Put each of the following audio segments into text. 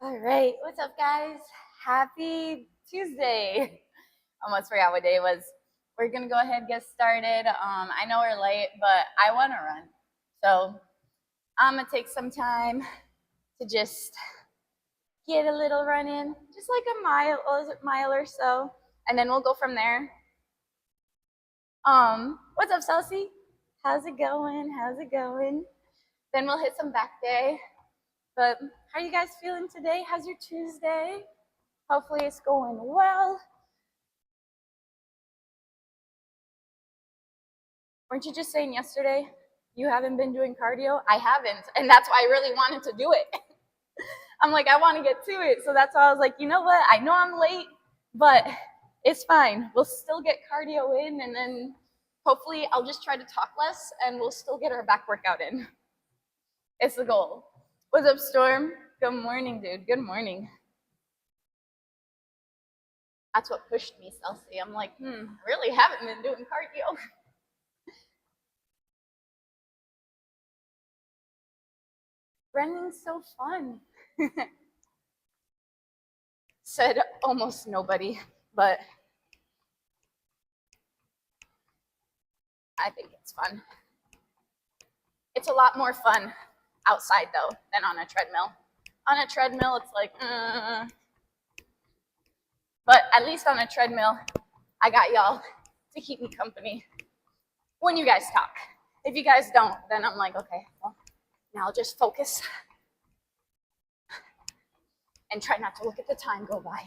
All right, what's up, guys? Happy Tuesday. Almost forgot what day it was. We're gonna go ahead and get started. I know we're late, but I want to run, so I'm gonna take some time to just get a little run in, just like a mile or so, and then we'll go from there. What's up, Celsi? How's it going? How's it going? Then we'll hit some back day. But how are you guys feeling today? How's your Tuesday? Hopefully it's going well. Weren't you just saying yesterday you haven't been doing cardio? I haven't, and that's why I really wanted to do it. I'm like, I want to get to it. So that's why I was like, you know what? I know I'm late, but it's fine. We'll still get cardio in, and then hopefully I'll just try to talk less, and we'll still get our back workout in. It's the goal. What's up, Storm? Good morning, dude. Good morning. That's what pushed me, Celsi. I'm like, really haven't been doing cardio. Running's so fun. Said almost nobody, but I think it's fun. It's a lot more fun outside though than on a treadmill. On a treadmill, it's like, but at least on a treadmill, I got y'all to keep me company when you guys talk. If you guys don't, then I'm like, okay, well, now I'll just focus and try not to look at the time go by.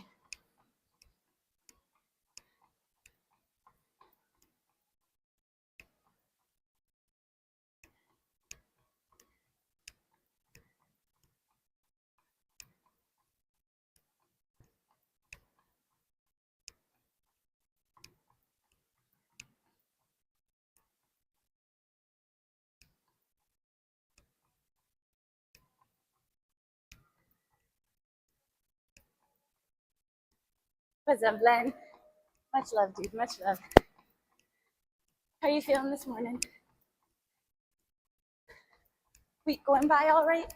What's up, Len? Much love, dude. Much love. How are you feeling this morning? Week going by all right?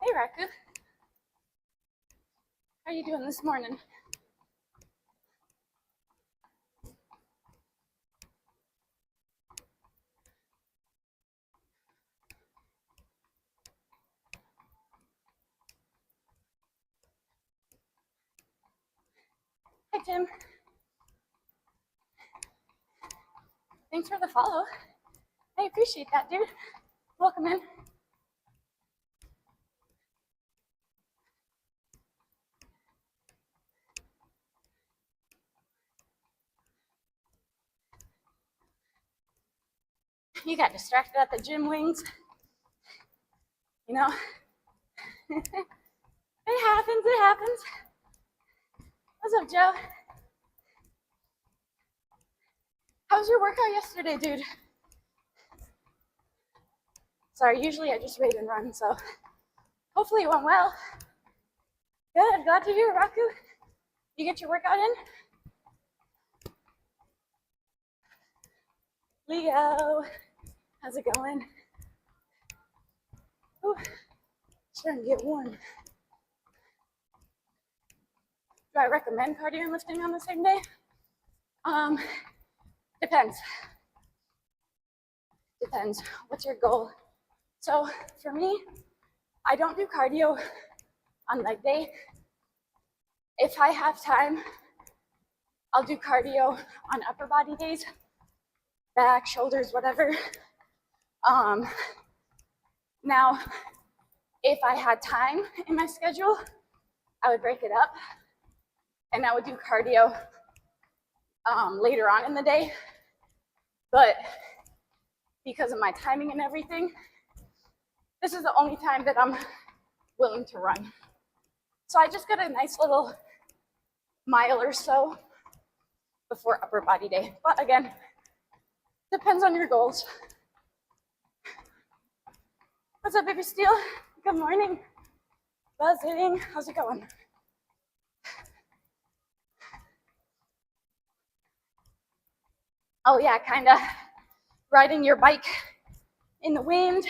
Hey, Raku. you doing this morning? Hi, Tim. Thanks for the follow. I appreciate that, dude. Welcome in. You got distracted at the gym wings. You know, it happens, it happens. What's up, Joe? How was your workout yesterday, dude? Sorry, usually I just rate and run, so hopefully it went well. Good, glad to hear, Raku. You get your workout in? Leo, how's it going? Ooh, starting to get warm. Do I recommend cardio and lifting on the same day? Depends. Depends. What's your goal? So for me, I don't do cardio on leg day. If I have time, I'll do cardio on upper body days, back, shoulders, whatever. Now, if I had time in my schedule, I would break it up and I would do cardio later on in the day. But because of my timing and everything, this is the only time that I'm willing to run. So I just got a nice little mile or so before upper body day. But again, depends on your goals. What's up, baby Steel? Good morning. Buzzing. How's it going? Oh yeah, kind of riding your bike in the wind.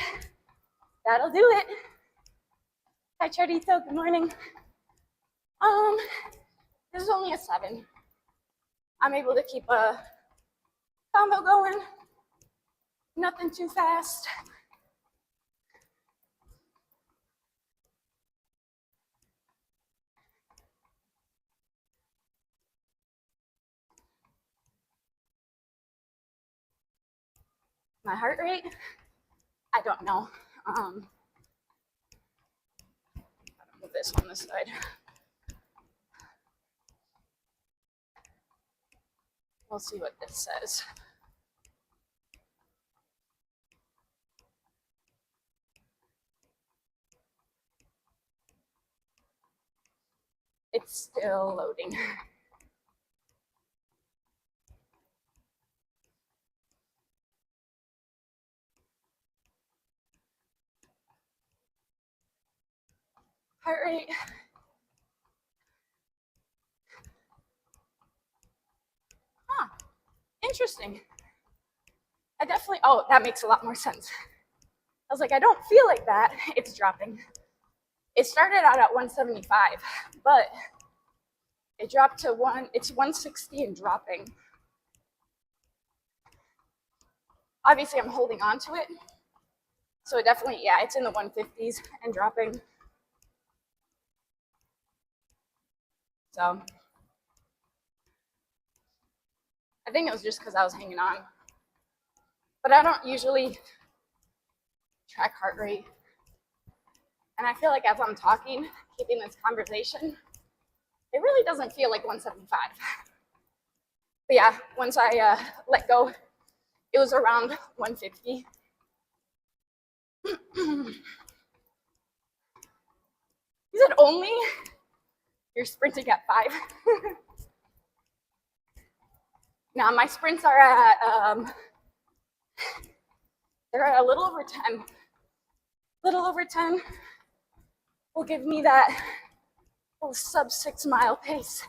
That'll do it. Hi, Charito. Good morning. This is only a 7. I'm able to keep a combo going. Nothing too fast. My heart rate, I don't know. I'll move this on this side. We'll see what this says. It's still loading. Heart rate. Huh, interesting. I definitely, oh, that makes a lot more sense. I was like, I don't feel like that. It's dropping. It started out at 175, but it dropped to it's 160 and dropping. Obviously, I'm holding on to it. So it definitely, yeah, it's in the 150s and dropping. So I think it was just because I was hanging on. But I don't usually track heart rate. And I feel like as I'm talking, keeping this conversation, it really doesn't feel like 175. But yeah, once I let go, it was around 150. You said only? You're sprinting at 5. Now my sprints are at, they're at a little over 10. Little over 10 will give me that little sub 6 mile pace.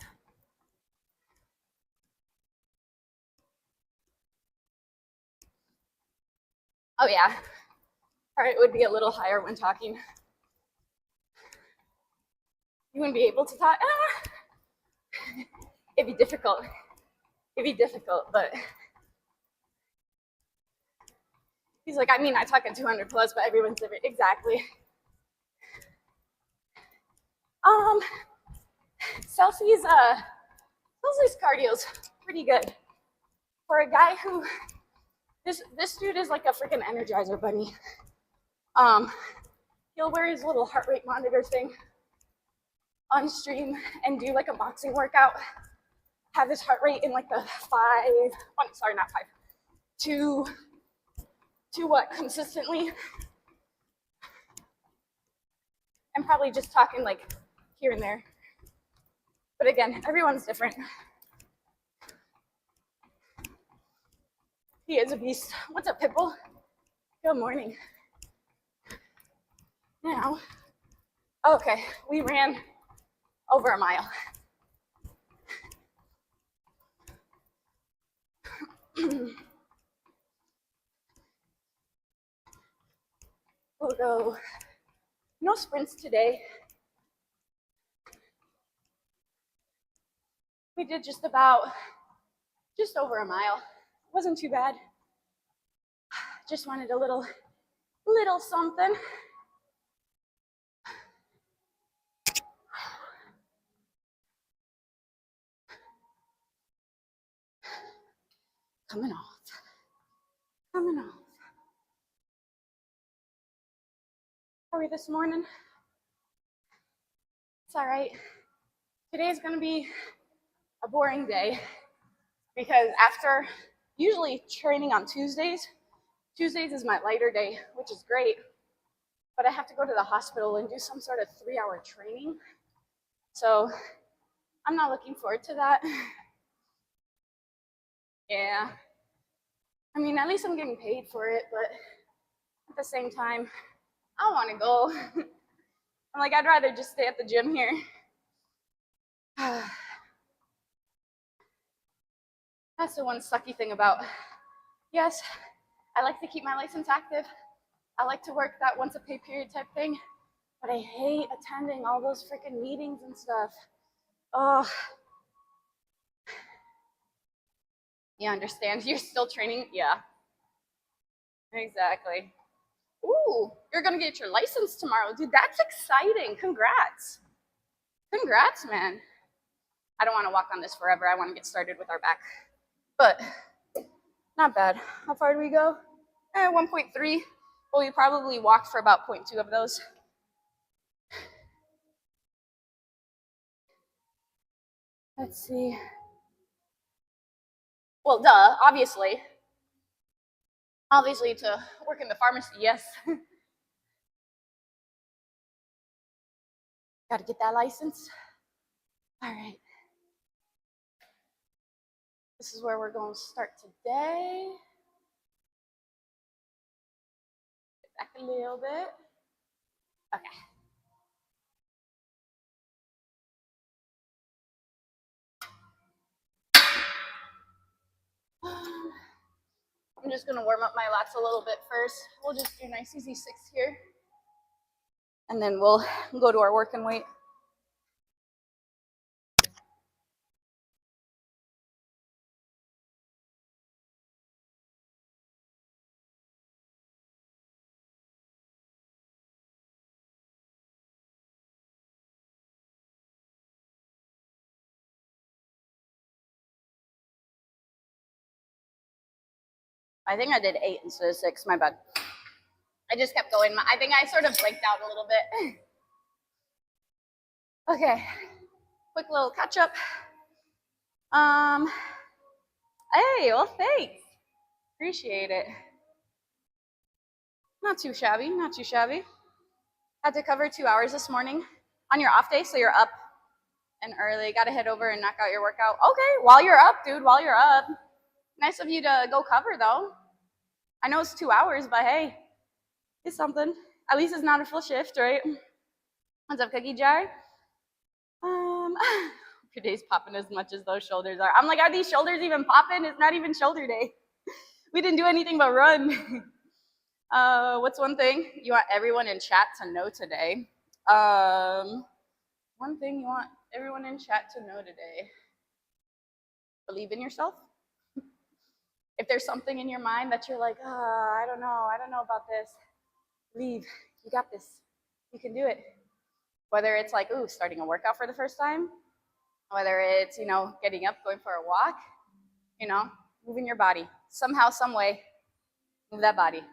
Oh yeah, heart rate would be a little higher when talking. You wouldn't be able to talk. It'd be difficult. But he's like, I mean, I talk at 200 plus, but everyone's different. Exactly. Chelsea's cardio's pretty good for a guy who this dude is like a freaking Energizer bunny. He'll wear his little heart rate monitor thing on stream and do like a boxing workout. Have his heart rate in like the to what consistently, and probably just talking like here and there. But again, everyone's different. He is a beast. What's up, Pitbull? Good morning. Now, okay, we ran over a mile. We'll go, no sprints today. We did just over a mile. Wasn't too bad. Just wanted a little something. Coming off. How are we this morning? It's all right. Today's gonna be a boring day because after usually training on Tuesdays is my lighter day, which is great, but I have to go to the hospital and do some sort of 3-hour training. So I'm not looking forward to that. Yeah. I mean, at least I'm getting paid for it, but at the same time, I don't want to go. I'm like, I'd rather just stay at the gym here. That's the one sucky thing about, yes, I like to keep my license active. I like to work that once a pay period type thing, but I hate attending all those freaking meetings and stuff. Oh. You understand? You're still training? Yeah. Exactly. Ooh, you're gonna get your license tomorrow. Dude, that's exciting. Congrats. Congrats, man. I don't want to walk on this forever. I want to get started with our back. But not bad. How far do we go? 1.3. Well, we probably walked for about 0.2 of those. Let's see. Well, duh, obviously. Obviously, to work in the pharmacy, yes. Got to get that license. All right. This is where we're going to start today. Get back a little bit. Okay. I'm just going to warm up my lats a little bit first. We'll just do nice easy 6 here. And then we'll go to our working weight. I think I did 8 instead of 6. My bad. I just kept going. I think I sort of blanked out a little bit. Okay. Quick little catch up. Hey, well, thanks. Appreciate it. Not too shabby. Not too shabby. Had to cover 2 hours this morning on your off day, so you're up and early. Got to head over and knock out your workout. Okay, while you're up, dude. While you're up. Nice of you to go cover, though. I know it's 2 hours, but hey, it's something. At least it's not a full shift, right? What's up, Cookie Jar? Today's popping as much as those shoulders are. I'm like, are these shoulders even popping? It's not even shoulder day. We didn't do anything but run. What's one thing you want everyone in chat to know today? one thing you want everyone in chat to know today. Believe in yourself. If there's something in your mind that you're like, I don't know about this, believe, you got this. You can do it. Whether it's like, starting a workout for the first time, whether it's, getting up, going for a walk, moving your body. Somehow, some way, move that body.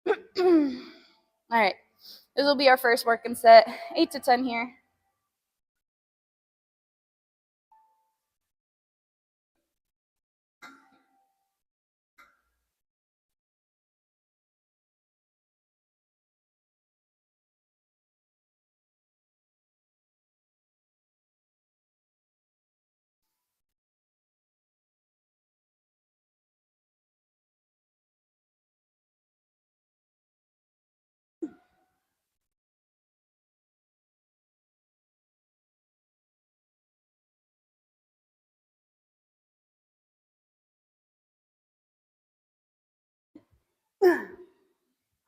All right. This will be our first working set, 8 to 10 here.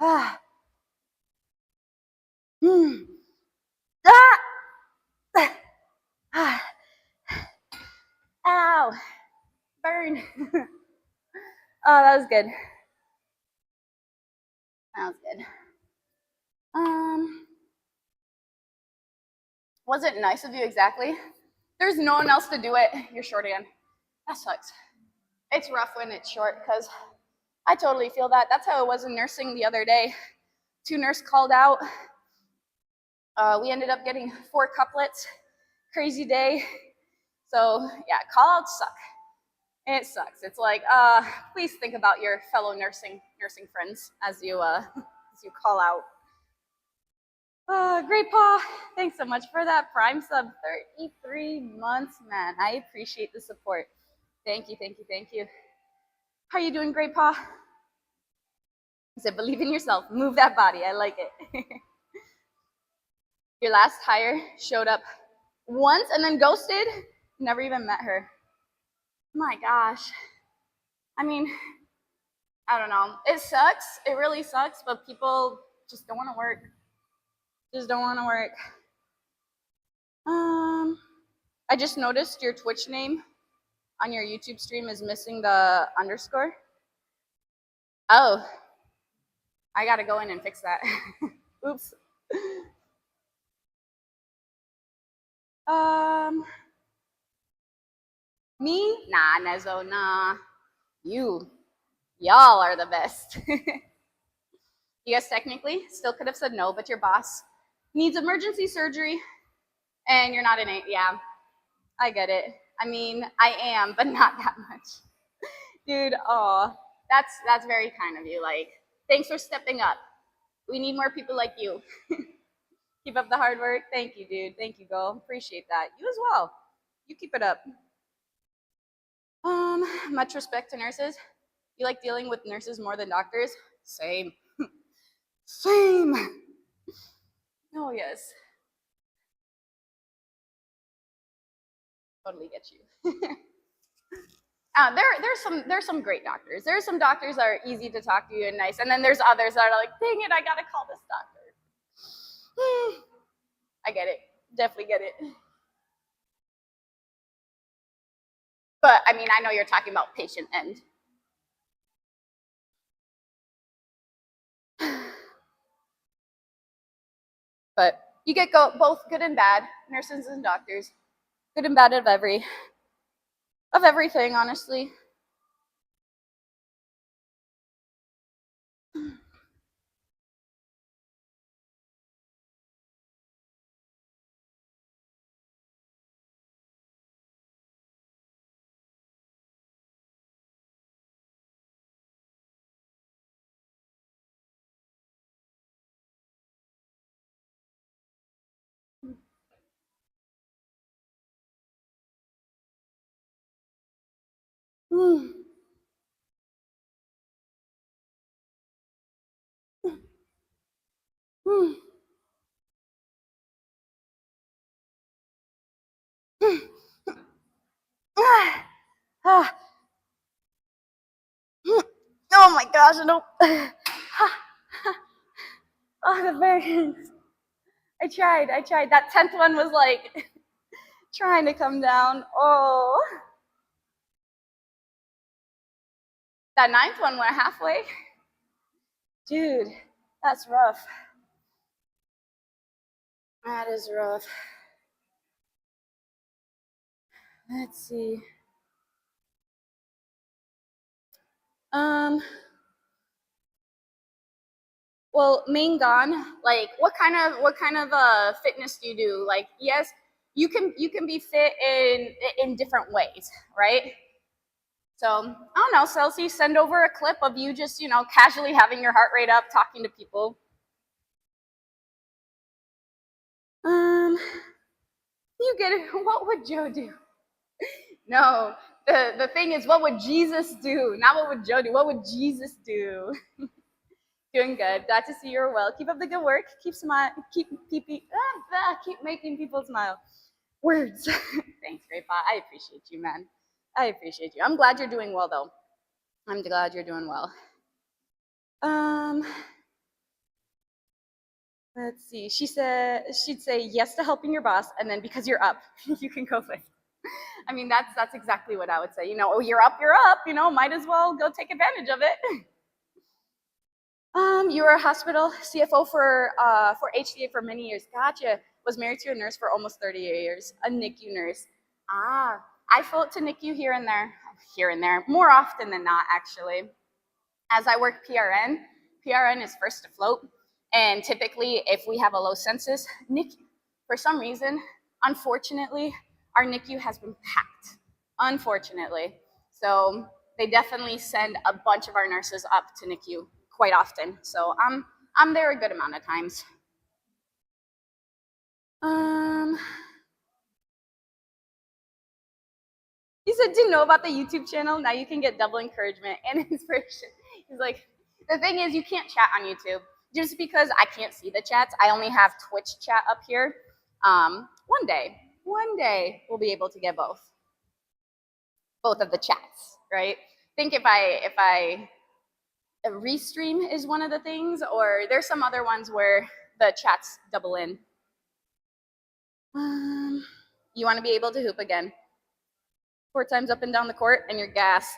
Ah. Ah. Ow. Burn. Oh, that was good. That was good. Was it nice of you exactly? There's no one else to do it. You're short again. That sucks. It's rough when it's short because I totally feel that. That's how it was in nursing the other day. 2 nurses called out. We ended up getting 4 couplets. Crazy day. So yeah, call outs suck. It sucks. It's like, please think about your fellow nursing friends as you call out. Great Paw, thanks so much for that Prime sub. 33 months, man. I appreciate the support. Thank you, thank you, thank you. How are you doing, Great Paw? I said, believe in yourself. Move that body. I like it. Your last hire showed up once and then ghosted. Never even met her. My gosh. I mean, I don't know. It sucks. It really sucks, but people just don't want to work. Just don't want to work. I just noticed your Twitch name on your YouTube stream is missing the underscore. Oh, I gotta go in and fix that. Oops. Me? Nah, Nezo, nah. Y'all are the best. You guys technically still could have said no, but your boss needs emergency surgery and you're not in it. Yeah, I get it. I mean, I am, but not that much. Dude, that's very kind of you. Like, thanks for stepping up. We need more people like you. Keep up the hard work. Thank you, dude. Thank you, girl. Appreciate that. You as well. You keep it up. Much respect to nurses. You like dealing with nurses more than doctors? Same. Same. Oh, yes. Totally get you. There's some great doctors. There's some doctors that are easy to talk to and nice, and then there's others that are like, dang it, I gotta call this doctor. I get it. Definitely get it. But I mean, I know you're talking about patient end. But you get both good and bad, nurses and doctors. Good and bad of everything, honestly. Oh my gosh, I don't. Oh, the burns. I tried. That 10th one was like trying to come down. Oh, that 9th one went halfway. Dude, that's rough. That is rough. Let's see. Um, well, main gone. Like, what kind of fitness do you do? Like, yes, you can be fit in different ways, right? So I don't know, Celsi, send over a clip of you just casually having your heart rate up, talking to people. Um, you get it. What would Joe do? No, the thing is, what would Jesus do? Not what would Joe do. What would Jesus do? Doing good. Glad to see you're well. Keep up the good work. Keep smile. Keep making people smile. Words. Thanks, Grandpa. I appreciate you, man. I appreciate you. I'm glad you're doing well, though. I'm glad you're doing well. Um, let's see. She'd say yes to helping your boss, and then because you're up, you can go with. I mean, that's exactly what I would say. Oh, you're up, you're up. Might as well go take advantage of it. You were a hospital CFO for HCA for many years. Gotcha. Was married to a nurse for almost 30 years. A NICU nurse. Ah, I float to NICU here and there, more often than not, actually. As I work PRN is first to float, and typically, if we have a low census, NICU, for some reason, unfortunately, our NICU has been packed. Unfortunately, so they definitely send a bunch of our nurses up to NICU quite often. So I'm there a good amount of times. He said, "Do you know about the YouTube channel? Now you can get double encouragement and inspiration." He's like, the thing is, you can't chat on YouTube just because I can't see the chats. I only have Twitch chat up here. One day we'll be able to get both of the chats, right? I think if I restream is one of the things, or there's some other ones where the chats double in. You want to be able to hoop again 4 times up and down the court, and you're gassed.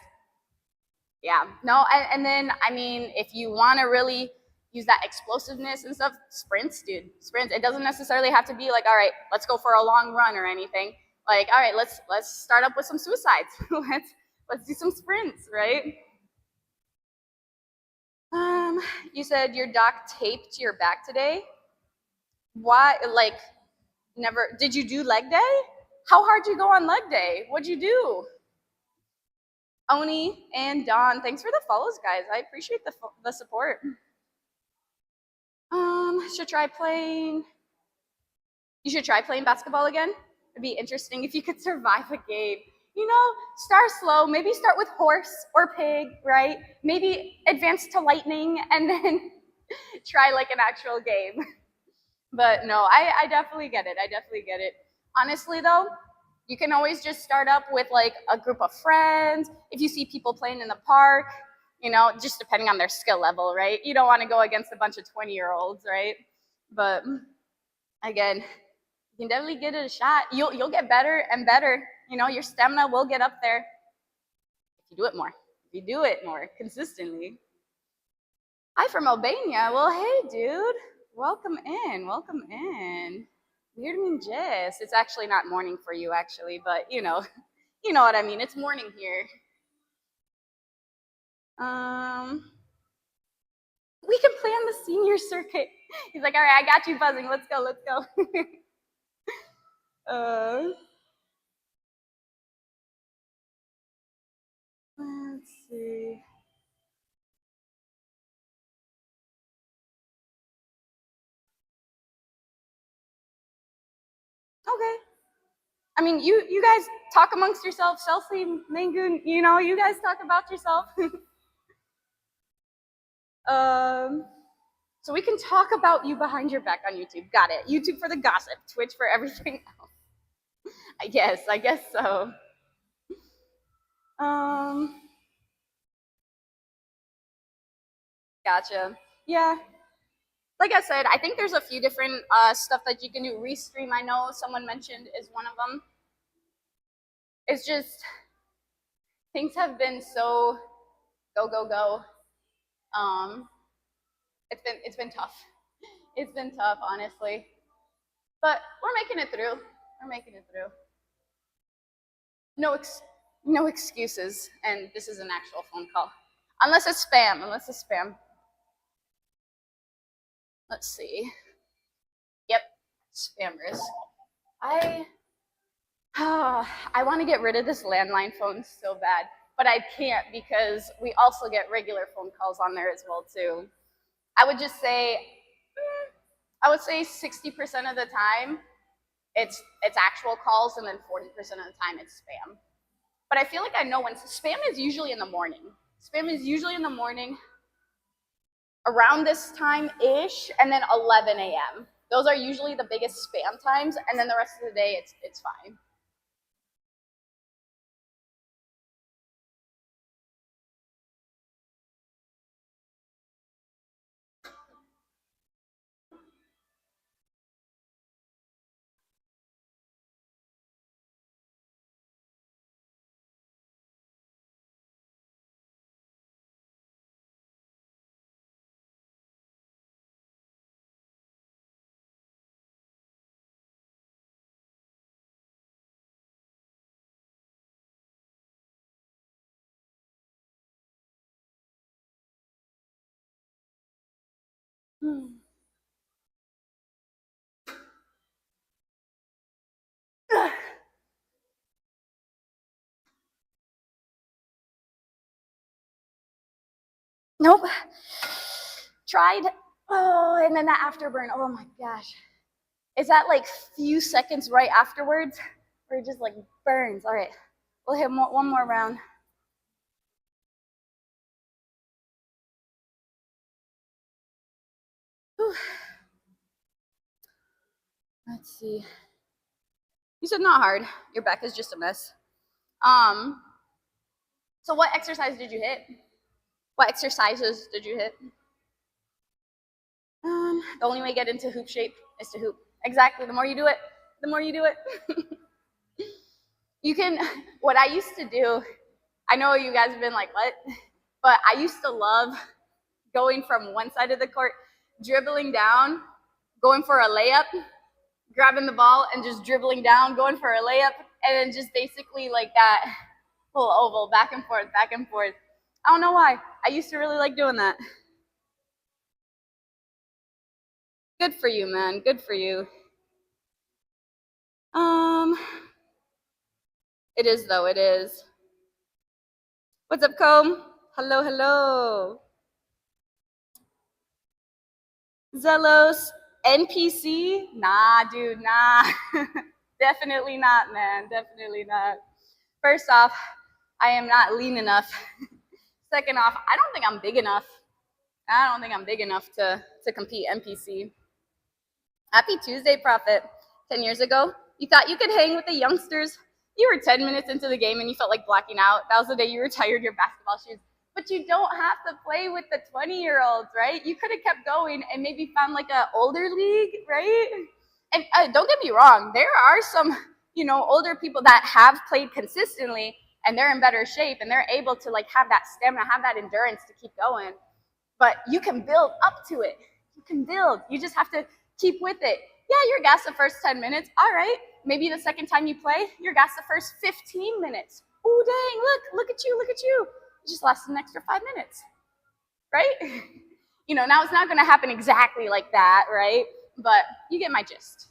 Yeah, no, and then I mean, if you want to really use that explosiveness and stuff, sprints, dude, sprints. It doesn't necessarily have to be like, all right, let's go for a long run or anything. Like, all right, let's start up with some suicides. let's do some sprints, right? You said your doc taped your back today. Why? Like, never? Did you do leg day? How hard did you go on leg day? What'd you do? Oni and Don, thanks for the follows, guys. I appreciate the support. Should try playing. You should try playing basketball again. It'd be interesting if you could survive a game. Start slow. Maybe start with horse or pig, right? Maybe advance to lightning and then try like an actual game. But no, I definitely get it. I definitely get it. Honestly, though, you can always just start up with like a group of friends. If you see people playing in the park, just depending on their skill level, right? You don't want to go against a bunch of 20-year-olds, right? But again, you can definitely give it a shot. You'll get better and better. Your stamina will get up there if you do it more. If you do it more consistently. Hi from Albania. Well, hey, dude. Welcome in. Welcome in. Weird mean Jess. It's actually not morning for you, actually, but you know what I mean. It's morning here. We can play on the senior circuit. He's like, all right, I got you buzzing. Let's go. Let's go. Let's see. Okay. I mean, you guys talk amongst yourselves. Chelsea, Mangoon, you guys talk about yourself. So we can talk about you behind your back on YouTube. Got it. YouTube for the gossip, Twitch for everything else. I guess so. Gotcha. Yeah. like I said, I think there's a few different stuff that you can do. Restream, I know someone mentioned, is one of them. It's just things have been so go go go. Um, it's been tough. It's been tough, honestly, but we're making it through. We're making it through. No no excuses. And this is an actual phone call, unless it's spam. Unless it's spam. Let's see. Yep, spammers. I I want to get rid of this landline phone so bad, but I can't because we also get regular phone calls on there as well too. I would just say, I would say 60% of the time it's actual calls, and then 40% of the time it's spam. But I feel like I know when spam is usually in the morning. Spam is usually in the morning around this time ish, and then 11 a.m. Those are usually the biggest spam times, and then the rest of the day it's fine. Hmm. Nope. Tried. Oh, and then that afterburn. Oh my gosh. Is that like few seconds right afterwards? Where it just like burns. All right. We'll hit one more round. Whew. Let's see. You said not hard. Your back is just a mess. Um, so what exercise did you hit? What exercises did you hit? The only way to get into hoop shape is to hoop. Exactly. The more you do it, the more you do it. You can, what I used to do, I know you guys have been like, what? But I used to love going from one side of the court, dribbling down, going for a layup, grabbing the ball and just dribbling down, going for a layup, and then just basically like that little oval, back and forth, back and forth. I don't know why. I used to really like doing that. Good for you, man. Good for you. Um, it is though. It is. What's up, Comb? Hello, hello. Zelos NPC? Nah, dude, nah. Definitely not, man. Definitely not. First off, I am not lean enough. Second off, I don't think I'm big enough. I don't think I'm big enough to compete NPC. Happy Tuesday, Prophet. 10 years ago, you thought you could hang with the youngsters. You were 10 minutes into the game and you felt like blacking out. That was the day you retired your basketball shoes. But you don't have to play with the 20-year-olds, right? You could have kept going and maybe found like an older league, right? And don't get me wrong, there are some, older people that have played consistently and they're in better shape and they're able to like have that stamina, have that endurance to keep going. But you can build up to it. You can build. You just have to keep with it. Yeah, you're gassed the first 10 minutes. All right. Maybe the second time you play, you're gassed the first 15 minutes. Oh, dang, look at you, look at you. It just lasted an extra 5 minutes, right? Now it's not going to happen exactly like that, right? But you get my gist.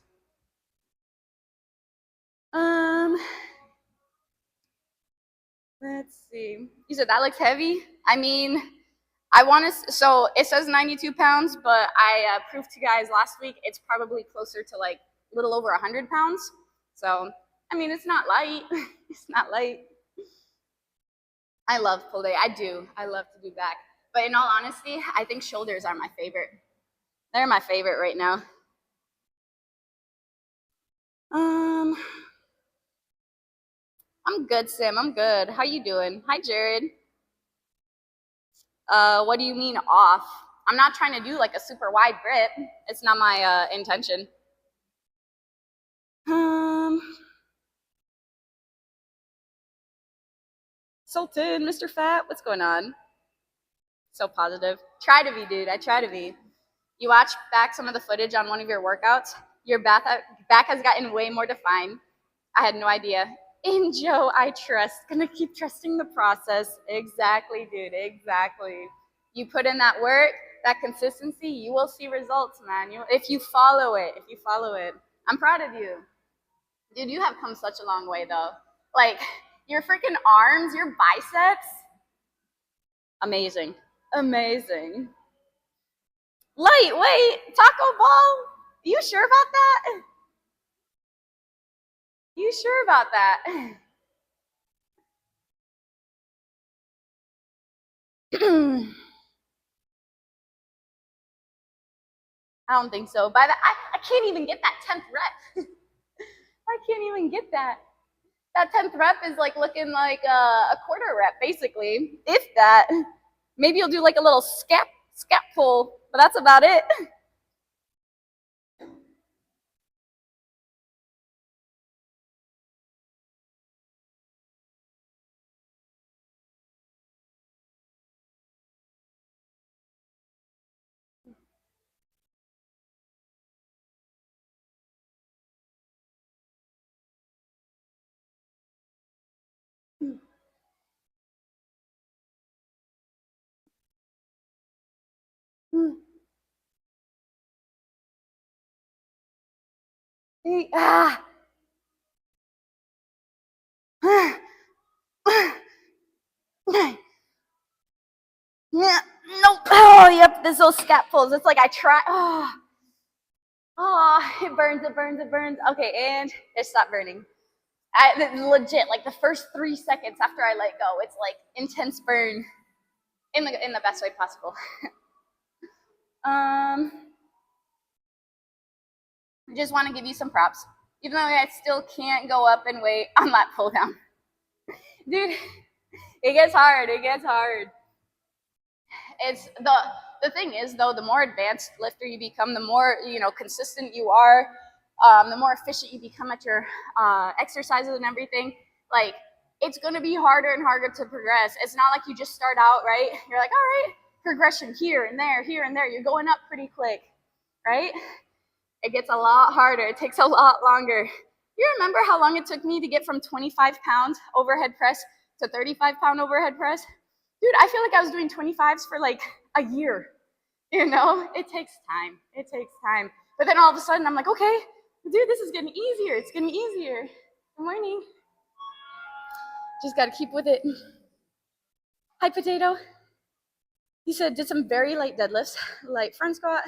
Let's see. You said that looks heavy? I mean, I want to, so it says 92 pounds, but I proved to you guys last week it's probably closer to like a little over 100 pounds. So, I mean, it's not light. It's not light. I love pull day. I do. I love to do back. But in all honesty, I think shoulders are my favorite. They're my favorite right now. Um, I'm good, Sim. I'm good. How you doing? Hi, Jared. What do you mean off? I'm not trying to do like a super wide grip. It's not my intention. Sultan, Mr. Fat, what's going on? So positive. Try to be, dude. I try to be. You watch back some of the footage on one of your workouts, your back has gotten way more defined. I had no idea. In Joe, I trust. Gonna keep trusting the process. Exactly, dude. Exactly. You put in that work, that consistency, you will see results, man. If you follow it. If you follow it. I'm proud of you. Dude, you have come such a long way, though. Like, your freaking arms, your biceps. Amazing. Amazing. Lightweight taco ball. You sure about that? You sure about that? I don't think so. I can't even get that 10th rep. I can't even get that. That 10th rep is like looking like a quarter rep, basically. If that. Maybe you'll do like a little scap pull, but that's about it. Ah. Yeah, nope. Oh, yep. This those scap pulls. It's like I try. It burns. It burns. It burns. Okay, and it stopped burning. Legit, like the first 3 seconds after I let go, it's like intense burn in the best way possible. Just want to give you some props, even though I still can't go up and weight on that pull down, dude. It gets hard. It gets hard. It's the thing is though, the more advanced lifter you become, the more consistent you are, the more efficient you become at your exercises and everything. Like it's going to be harder and harder to progress. It's not like you just start out right. You're like, all right, progression here and there, here and there. You're going up pretty quick, right? It gets a lot harder. It takes a lot longer. You remember how long it took me to get from 25-pound overhead press to 35-pound overhead press? Dude, I feel like I was doing 25s for like a year. It takes time. It takes time. But then all of a sudden, I'm like, okay, dude, this is getting easier. It's getting easier. Good morning. Just got to keep with it. Hi, Potato. He said, did some very light deadlifts, light front squat,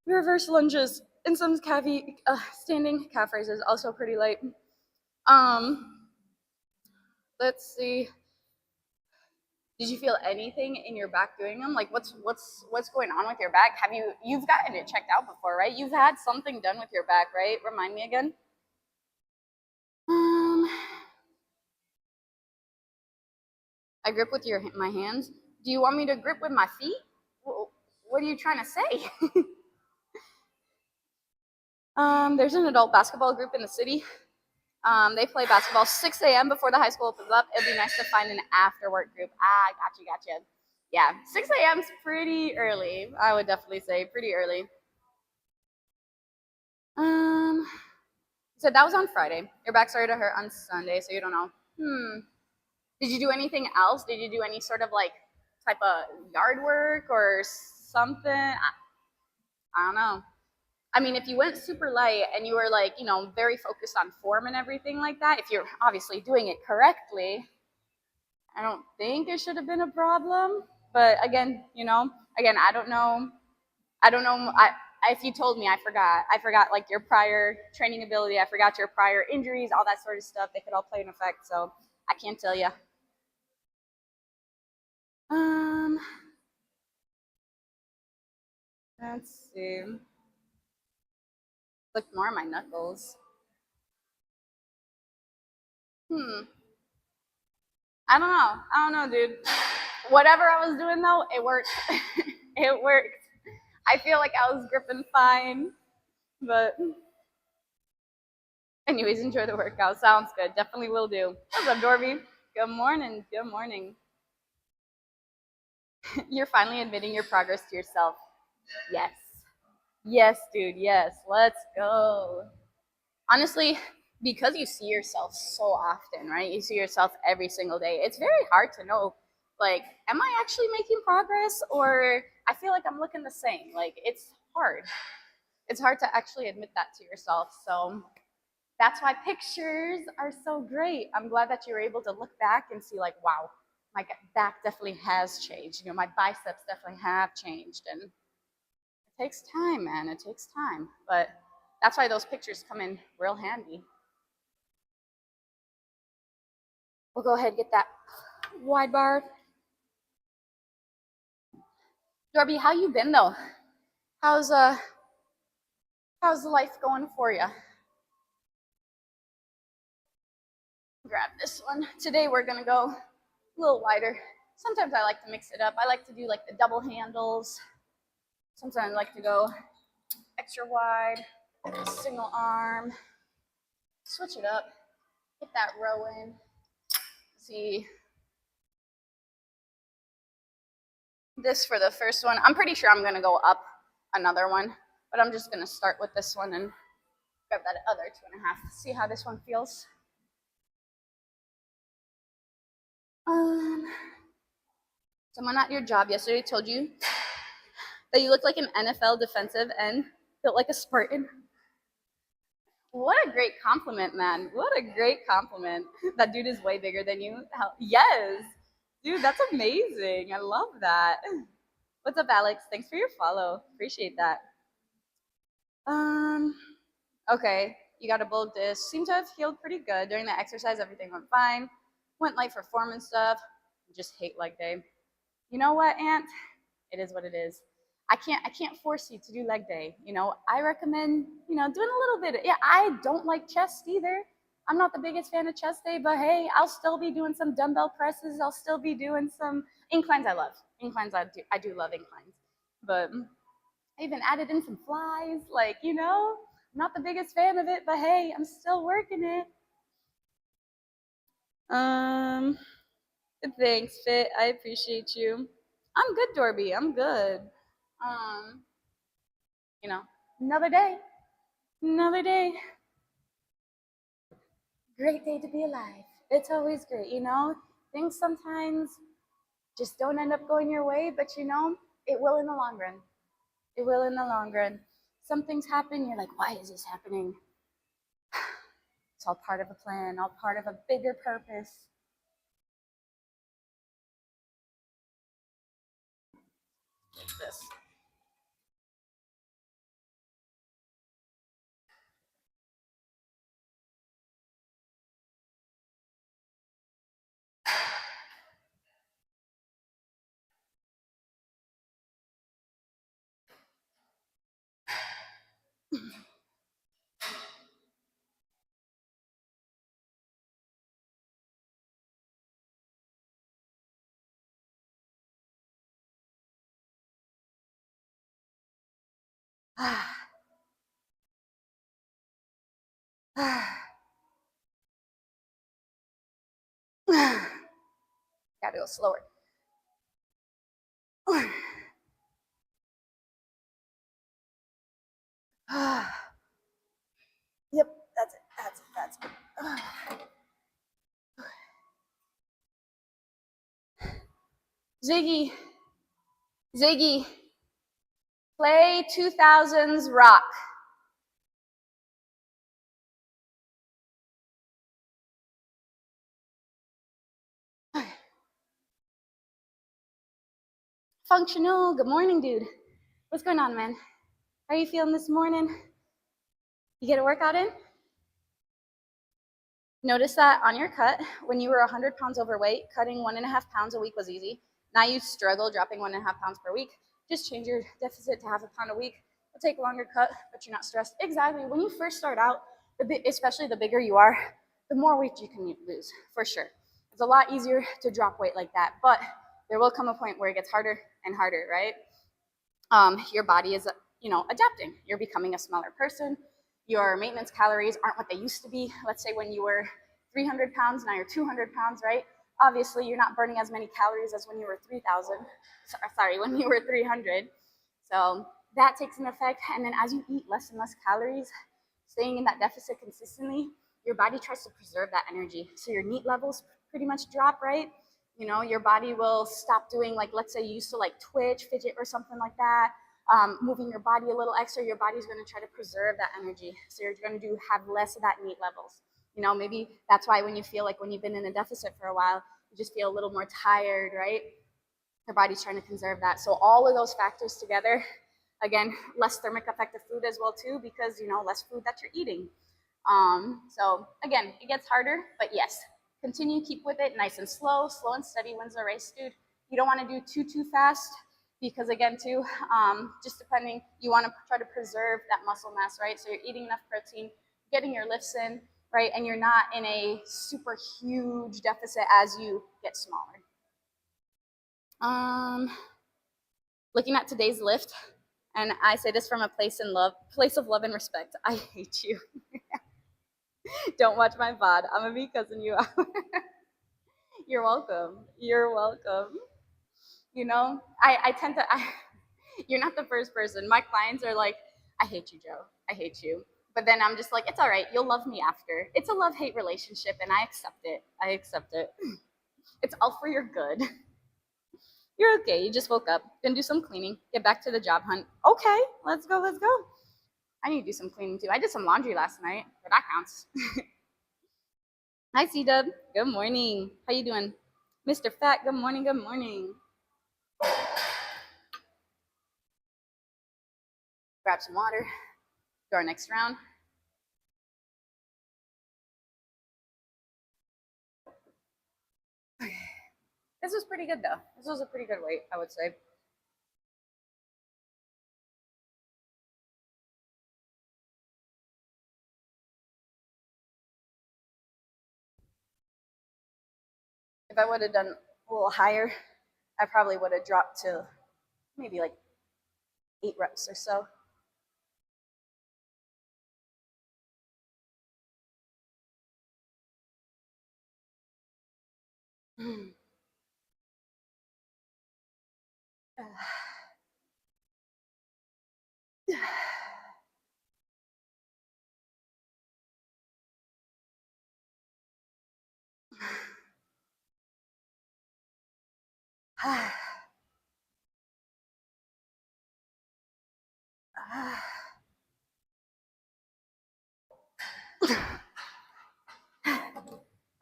reverse lunges, and some standing calf raises, also pretty light. Let's see. Did you feel anything in your back doing them? Like what's going on with your back? You've gotten it checked out before, right? You've had something done with your back, right? Remind me again. I grip with my hands. Do you want me to grip with my feet? What are you trying to say? There's an adult basketball group in the city. They play basketball 6 a.m. before the high school opens up. It'd be nice to find an after work group. Gotcha. Yeah, 6 a.m. is pretty early. I would definitely say pretty early. So that was on Friday. Your back started to hurt on Sunday, so you don't know. Did you do anything else? Did you do any sort of like type of yard work or something? I don't know. I mean, if you went super light and you were like, very focused on form and everything like that, if you're obviously doing it correctly, I don't think it should have been a problem. But again, I don't know. If you told me, I forgot. I forgot like your prior training ability. I forgot your prior injuries, all that sort of stuff. They could all play an effect. So I can't tell you. Let's see. Look more at my knuckles. I don't know, dude. Whatever I was doing though, it worked. It worked. I feel like I was gripping fine, but anyways, enjoy the workout. Sounds good. Definitely will do. What's up, Dorby? Good morning. Good morning. You're finally admitting your progress to yourself. Yes. Yes, dude. Yes. Let's go. Honestly, because you see yourself so often, right? You see yourself every single day. It's very hard to know, like, am I actually making progress or I feel like I'm looking the same? Like, it's hard. It's hard to actually admit that to yourself. So that's why pictures are so great. I'm glad that you're able to look back and see, like, wow, my back definitely has changed. You know, my biceps definitely have changed. And it takes time, man. It takes time. But that's why those pictures come in real handy. We'll go ahead and get that wide bar. Dorby, how you been though? How's how's life going for you? Grab this one. Today we're gonna go a little wider. Sometimes I like to mix it up. I like to do like the double handles. Sometimes I like to go extra wide, single arm, switch it up, get that row in. See this for the first one. I'm pretty sure I'm gonna go up another one, but I'm just gonna start with this one and grab that other 2.5. See how this one feels. Someone at your job yesterday told you that you look like an NFL defensive end, built like a Spartan. What a great compliment, man. What a great compliment. That dude is way bigger than you. Yes. Dude, that's amazing. I love that. What's up, Alex? Thanks for your follow. Appreciate that. Okay. You got a bulk disc. Seemed to have healed pretty good. During the exercise, everything went fine. Went light for form and stuff. Just hate leg day. You know what, Aunt? It is what it is. I can't force you to do leg day. You know, I recommend, you know, doing a little bit. Yeah, I don't like chest either. I'm not the biggest fan of chest day, but hey, I'll still be doing some dumbbell presses. I'll still be doing some inclines. I love inclines. I do love inclines, but I even added in some flies. Like, you know, I'm not the biggest fan of it, but hey, I'm still working it. Um, Thanks, Fit. I appreciate you. I'm good, Dorby. I'm good. Um, you know, another day, another day. Great day to be alive. It's always great, you know. Things sometimes just don't end up going your way, but you know, it will in the long run. It will in the long run. Some things happen, you're like, why is this happening? It's all part of a plan, all part of a bigger purpose. Like this. Gotta go slower. Yep, that's it. That's it. Ziggy, Ziggy, play 2000s rock. Functional, good morning, dude. What's going on, man? How are you feeling this morning? You get a workout in? Notice that on your cut, when you were 100 pounds overweight, cutting 1.5 pounds a week was easy. Now you struggle dropping 1.5 pounds per week. Just change your deficit to 0.5 pound a week. It'll take a longer cut, but you're not stressed. Exactly. When you first start out, especially the bigger you are, the more weight you can lose, for sure. It's a lot easier to drop weight like that, but there will come a point where it gets harder and harder, right? your body is, adapting. You're becoming a smaller person. Your maintenance calories aren't what they used to be. Let's say when you were 300 pounds, now you're 200 pounds, right? Obviously, you're not burning as many calories as when you were 3,000. Sorry, when you were 300. So that takes an effect. And then as you eat less and less calories, staying in that deficit consistently, your body tries to preserve that energy. So your NEAT levels pretty much drop, right? Your body will stop doing, like, let's say you used to like twitch, fidget, or something like that. Moving your body a little extra, your body's going to try to preserve that energy. So you're going to have less of that NEAT levels. Maybe that's why when you feel like when you've been in a deficit for a while, you just feel a little more tired, right? Your body's trying to conserve that. So all of those factors together, again, less thermic effect of food as well too, because less food that you're eating. So again, it gets harder, but yes, continue, keep with it, nice and slow and steady wins the race, dude. You don't want to do too fast, because again too, just depending, you want to try to preserve that muscle mass, right? So you're eating enough protein, getting your lifts in, right? And you're not in a super huge deficit as you get smaller. Looking at today's lift, and I say this from a place of love and respect. I hate you. Don't watch my VOD. I'm gonna be cussing you out. You're welcome. You're welcome. I tend to. You're not the first person. My clients are like, I hate you, Joe. I hate you. But then I'm just like, it's all right. You'll love me after. It's a love-hate relationship, and I accept it. It's all for your good. You're okay. You just woke up. Gonna do some cleaning. Get back to the job hunt. Okay, let's go. I need to do some cleaning too. I did some laundry last night, but that counts. Hi, C-Dub. Good morning. How you doing? Mr. Fat, good morning. Grab some water. Do our next round. This was pretty good though. This was a pretty good weight, I would say. If I would have done a little higher, I probably would have dropped to maybe like 8 reps or so.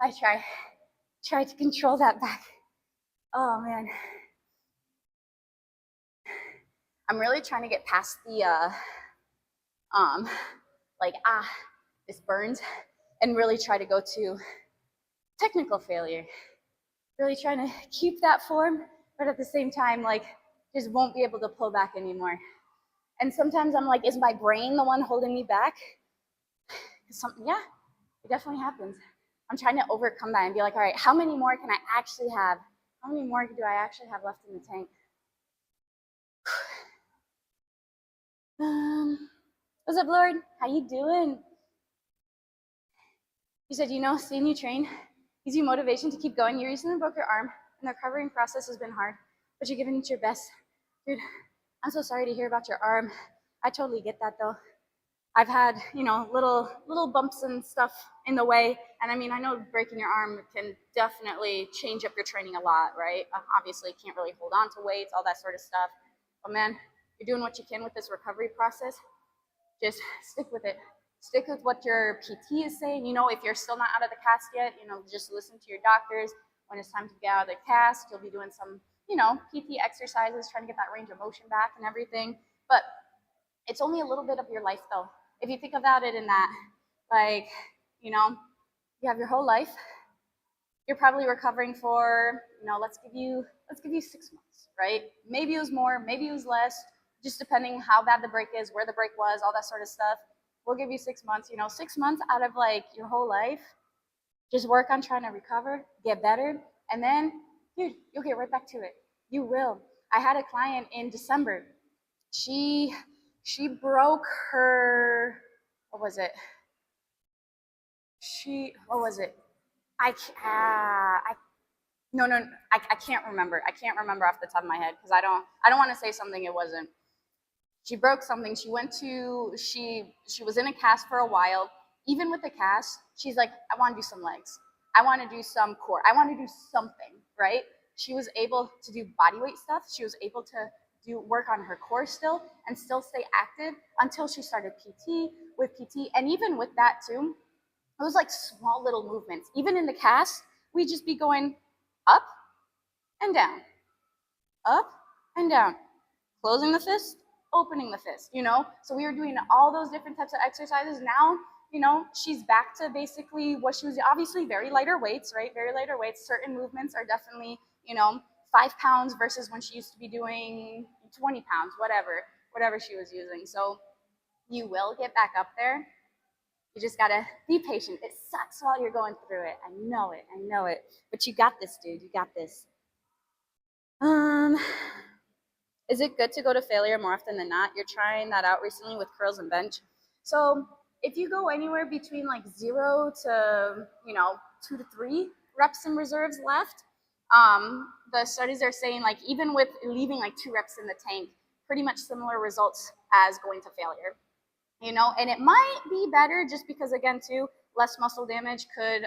I try to control that back. Oh man. I'm really trying to get past the like this burns, and really try to go to technical failure. Really trying to keep that form, but at the same time, like, just won't be able to pull back anymore. And sometimes I'm like, is my brain the one holding me back? Yeah, it definitely happens. I'm trying to overcome that and be like, all right, how many more can I actually have? How many more do I actually have left in the tank? What's up, Lord? How you doing? You said, seeing you train gives you motivation to keep going. You recently broke your arm, and the recovering process has been hard, but you're giving it your best. Dude, I'm so sorry to hear about your arm. I totally get that, though. I've had, little bumps and stuff in the way. And I mean, I know breaking your arm can definitely change up your training a lot, right? Obviously, you can't really hold on to weights, all that sort of stuff. But man, you're doing what you can with this recovery process. Just stick with it. Stick with what your PT is saying. If you're still not out of the cast yet, just listen to your doctors. When it's time to get out of the cast, you'll be doing some, PT exercises, trying to get that range of motion back and everything. But it's only a little bit of your life, though. If you think about it in that, like, you have your whole life. You're probably recovering for, let's give you 6 months, right? Maybe it was more, maybe it was less, just depending how bad the break is, where the break was, all that sort of stuff. We'll give you 6 months. 6 months out of like your whole life, just work on trying to recover, get better, and then, dude, you'll get right back to it. You will. I had a client in December. She broke her, what was it? What was it? I no, no, I can't remember. I can't remember off the top of my head because I don't want to say something it wasn't. She broke something. She was in a cast for a while. Even with the cast, she's like, I want to do some legs. I want to do some core. I want to do something, right? She was able to do body weight stuff. She was able to do work on her core still and still stay active until she started PT with PT. And even with that too, it was like small little movements. Even in the cast, we'd just be going up and down, up and down, closing the fist, opening the fist, you know? So we were doing all those different types of exercises. Now, you know, she's back to basically what she was, obviously very lighter weights, right? Very lighter weights. Certain movements are definitely, you know, 5 pounds versus when she used to be doing 20 pounds, whatever she was using. So you will get back up there. You just gotta be patient. It sucks while you're going through it. I know it. I know it. But you got this, dude. You got this. Um, is it good to go to failure more often than not? You're trying that out recently with curls and bench. So if you go anywhere between like 0 to 2 to 3 reps in reserves left, the studies are saying like even with leaving like 2 reps in the tank, pretty much similar results as going to failure. You know, and it might be better just because again too, less muscle damage could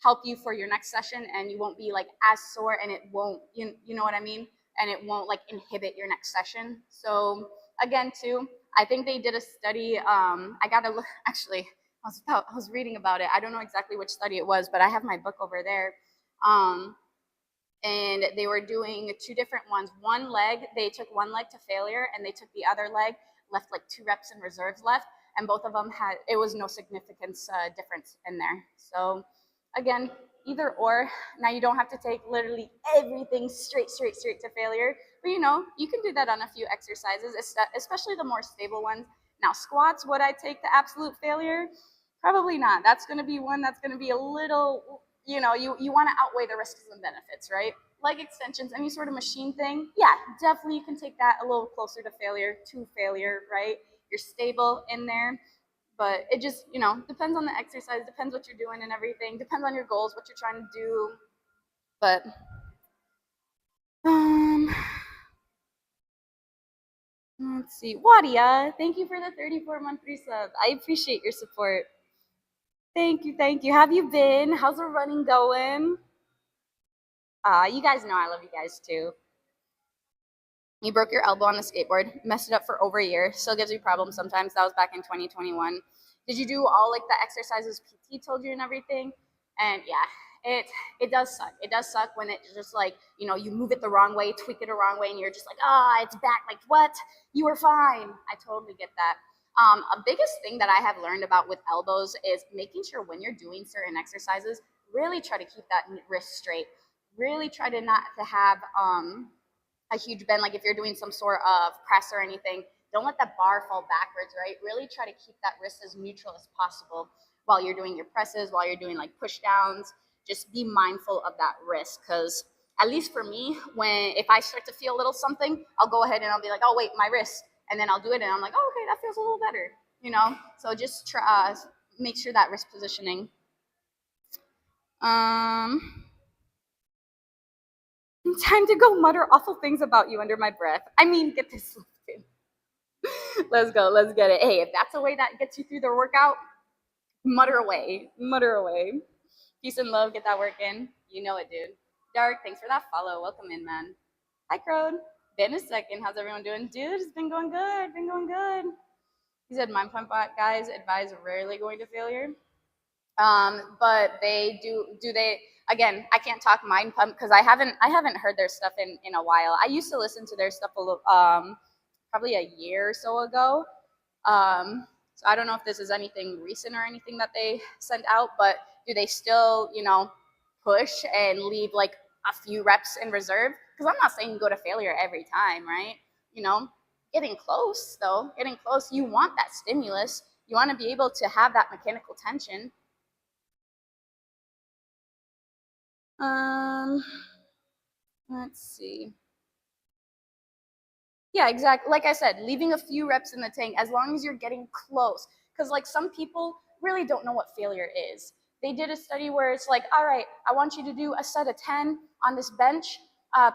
help you for your next session, and you won't be like as sore, and it won't you know what I mean, and it won't like inhibit your next session. So again too, I think they did a study. I gotta look actually. I was reading about it. I don't know exactly which study it was, but I have my book over there. And they were doing 2 different ones. One leg, they took one leg to failure, and they took the other leg, left like 2 reps in reserves left, and both of them had, it was no significance difference in there. So again, either or. Now you don't have to take literally everything straight to failure, but you know, you can do that on a few exercises, especially the more stable ones. Now squats, would I take the absolute failure? Probably not. That's going to be one that's going to be a little, you know, you want to outweigh the risks and benefits, right? Leg extensions, any sort of machine thing, yeah, definitely you can take that a little closer to failure, right? You're stable in there, but it just, you know, depends on the exercise, depends what you're doing and everything, depends on your goals, what you're trying to do. But let's see, Wadia, thank you for the 34-month resub. I appreciate your support. Thank you. Have you been? How's the running going? You guys know I love you guys too. You broke your elbow on the skateboard, messed it up for over a year, still gives you problems sometimes. That was back in 2021. Did you do all like the exercises PT told you and everything? And yeah, it does suck. It does suck when it's just like, you know, you move it the wrong way, tweak it the wrong way, and you're just like, it's back. Like, what? You were fine. I totally get that. A biggest thing that I have learned about with elbows is making sure when you're doing certain exercises, really try to keep that wrist straight. Really try to not to have a huge bend, like if you're doing some sort of press or anything, don't let that bar fall backwards, right? Really try to keep that wrist as neutral as possible while you're doing your presses, while you're doing like push downs. Just be mindful of that wrist, because at least for me, if I start to feel a little something, I'll go ahead and I'll be like, oh wait, my wrist, and then I'll do it, and I'm like, oh, okay, that feels a little better, you know. So just try, make sure that wrist positioning. Time to go mutter awful things about you under my breath. I mean, get this lifted. Let's go. Let's get it. Hey, if that's a way that gets you through the workout, mutter away. Mutter away. Peace and love. Get that work in. You know it, dude. Dark, thanks for that follow. Welcome in, man. Hi, Crowd. Been a second. How's everyone doing? Dude, it's been going good. Been going good. He said, Mind Pump guys advise rarely going to failure. But they do they, again, I can't talk Mind Pump because I haven't heard their stuff in a while. I used to listen to their stuff probably a year or so ago. So I don't know if this is anything recent or anything that they sent out, but do they still, you know, push and leave like a few reps in reserve? Because I'm not saying you go to failure every time, right? You know, getting close though, getting close. You want that stimulus. You want to be able to have that mechanical tension. Let's see. Yeah, exactly. Like I said, leaving a few reps in the tank as long as you're getting close. Because like some people really don't know what failure is. They did a study where it's like, all right, I want you to do a set of 10 on this bench.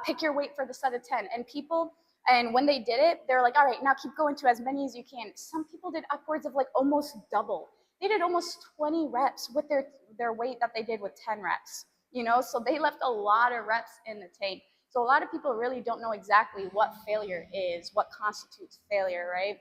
Pick your weight for the set of 10. And people, and when they did it, they're like, all right, now keep going to as many as you can. Some people did upwards of like almost double. They did almost 20 reps with their weight that they did with 10 reps. You know, so they left a lot of reps in the tank. So a lot of people really don't know exactly what failure is, what constitutes failure, right?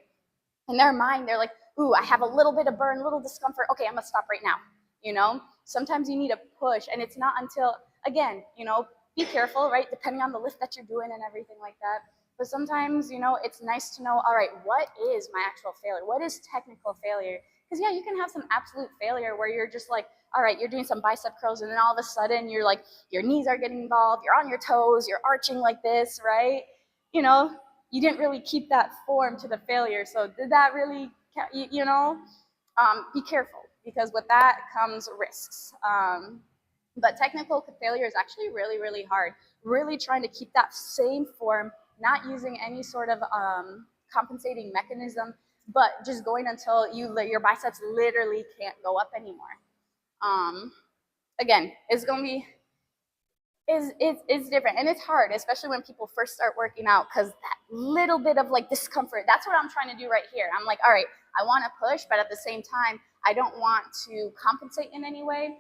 In their mind, they're like, ooh, I have a little bit of burn, a little discomfort. Okay, I'm gonna stop right now. You know, sometimes you need a push, and it's not until, again, you know, be careful, right? Depending on the lift that you're doing and everything like that. But sometimes, you know, it's nice to know, all right, what is my actual failure? What is technical failure? Because, yeah, you can have some absolute failure where you're just like, all right, you're doing some bicep curls, and then all of a sudden you're like, your knees are getting involved, you're on your toes, you're arching like this, right? You know, you didn't really keep that form to the failure. So did that really, you know, be careful because with that comes risks. But technical failure is actually really, really hard. Really trying to keep that same form, not using any sort of compensating mechanism, but just going until your biceps literally can't go up anymore. Again, it's going to be it's different and it's hard, especially when people first start working out, because that little bit of like discomfort, that's what I'm trying to do right here. I'm like, all right, I want to push, but at the same time I don't want to compensate in any way.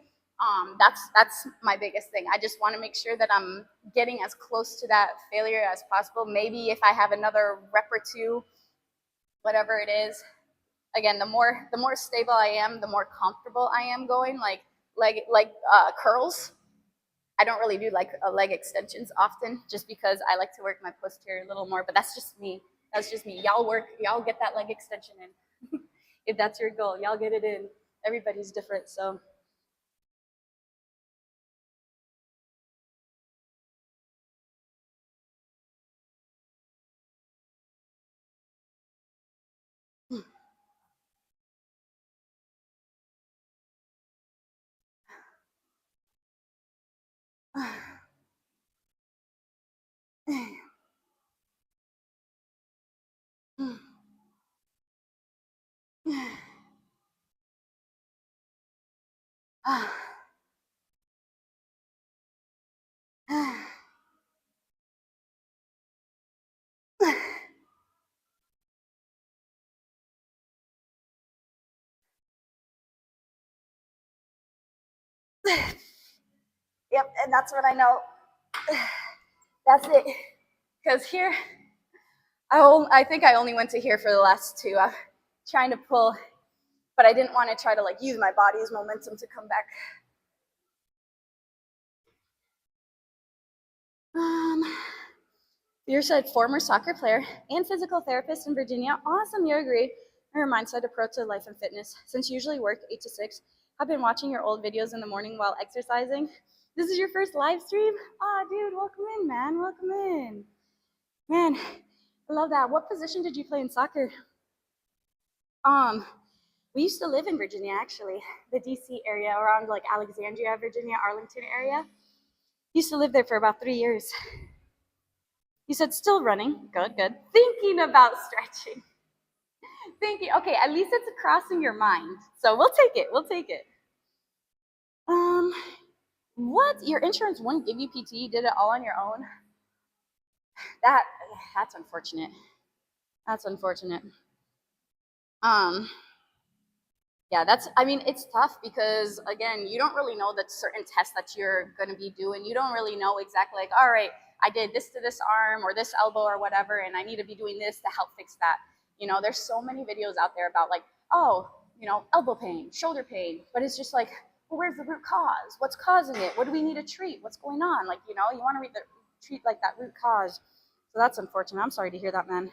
That's my biggest thing. I just want to make sure that I'm getting as close to that failure as possible. Maybe if I have another rep or two, whatever it is, again, the more stable I am, the more comfortable I am going, like curls. I don't really do like leg extensions often, just because I like to work my posterior a little more. But that's just me. That's just me. Y'all get that leg extension in. If that's your goal, y'all get it in. Everybody's different, so. Yep, and that's what I know. That's it. Because here, I think I only went to here for the last two. I'm trying to pull, but I didn't want to try to like use my body's momentum to come back. You said former soccer player and physical therapist in Virginia. Awesome, you agree. Her mindset approach to life and fitness. Since you usually work 8 to 6, I've been watching your old videos in the morning while exercising. This is your first live stream? Ah, dude, welcome in, man. Welcome in. Man, I love that. What position did you play in soccer? Um, we used to live in Virginia, actually, the DC area, around like Alexandria, Virginia, Arlington area. Used to live there for about 3 years. You said still running. Good, good. Thinking about stretching. Thinking, okay, at least it's crossing your mind. So we'll take it. We'll take it. Um, what? Your insurance wouldn't give you PT? You did it all on your own? That's unfortunate. That's unfortunate. Yeah, I mean, it's tough because, again, you don't really know the certain tests that you're going to be doing. You don't really know exactly, like, all right, I did this to this arm or this elbow or whatever, and I need to be doing this to help fix that. You know, there's so many videos out there about, like, oh, you know, elbow pain, shoulder pain, but it's just like, well, where's the root cause? What's causing it? What do we need to treat? What's going on? Like, you know, you want to treat, like, that root cause. So that's unfortunate. I'm sorry to hear that, man.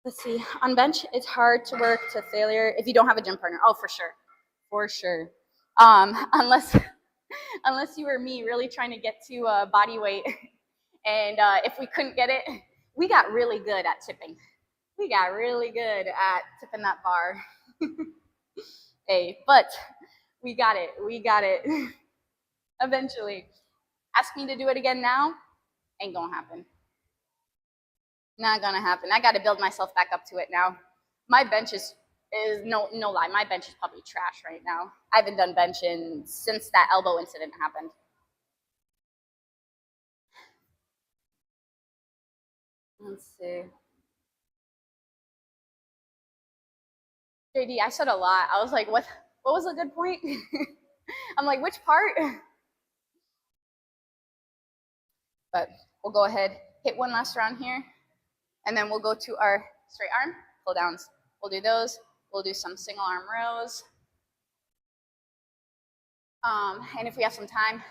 Let's see. On bench, it's hard to work to failure if you don't have a gym partner. Oh, for sure, for sure. Unless you were me, really trying to get to body weight, and if we couldn't get it, we got really good at tipping. We got really good at tipping that bar. Hey, but we got it. We got it eventually. Ask me to do it again now, ain't gonna happen. Not gonna happen. I gotta build myself back up to it now. My bench is no lie, my bench is probably trash right now. I haven't done benching since that elbow incident happened. Let's see. JD, I said a lot. I was like, what was a good point? I'm like, which part? But we'll go ahead, hit one last round here, and then we'll go to our straight arm pull downs. We'll do those. We'll do some single arm rows. And if we have some time,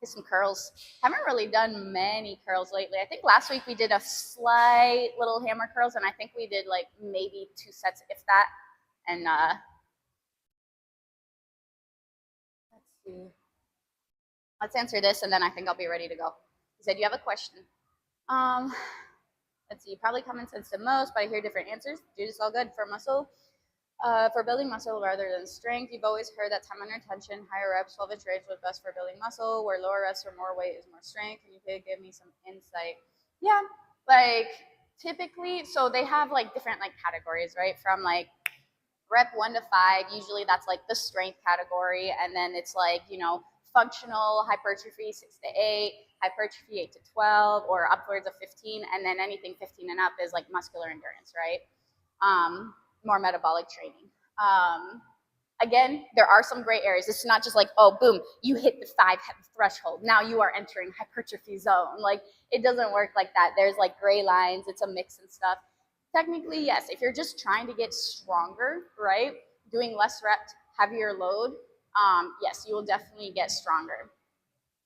hit some curls. Haven't really done many curls lately. I think last week we did a slight little hammer curls, and I think we did like maybe 2 sets, if that. And let's see. Let's answer this, and then I think I'll be ready to go. He said, you have a question. Let's see, probably common sense the most, but I hear different answers. Dude, it's all good. For muscle, for building muscle rather than strength, you've always heard that time under tension, higher reps, 12-inch range was best for building muscle, where lower reps for more weight is more strength. Can you give me some insight? Yeah, like typically, so they have like different like categories, right? From like rep 1 to 5, usually that's like the strength category, and then it's like, you know, functional hypertrophy 6 to 8, hypertrophy 8 to 12, or upwards of 15, and then anything 15 and up is like muscular endurance, right? More metabolic training. Again, there are some gray areas. It's not just like, oh, boom, you hit the 5 threshold. Now you are entering hypertrophy zone. Like, it doesn't work like that. There's like gray lines. It's a mix and stuff. Technically, yes, if you're just trying to get stronger, right, doing less reps, heavier load, yes, you will definitely get stronger.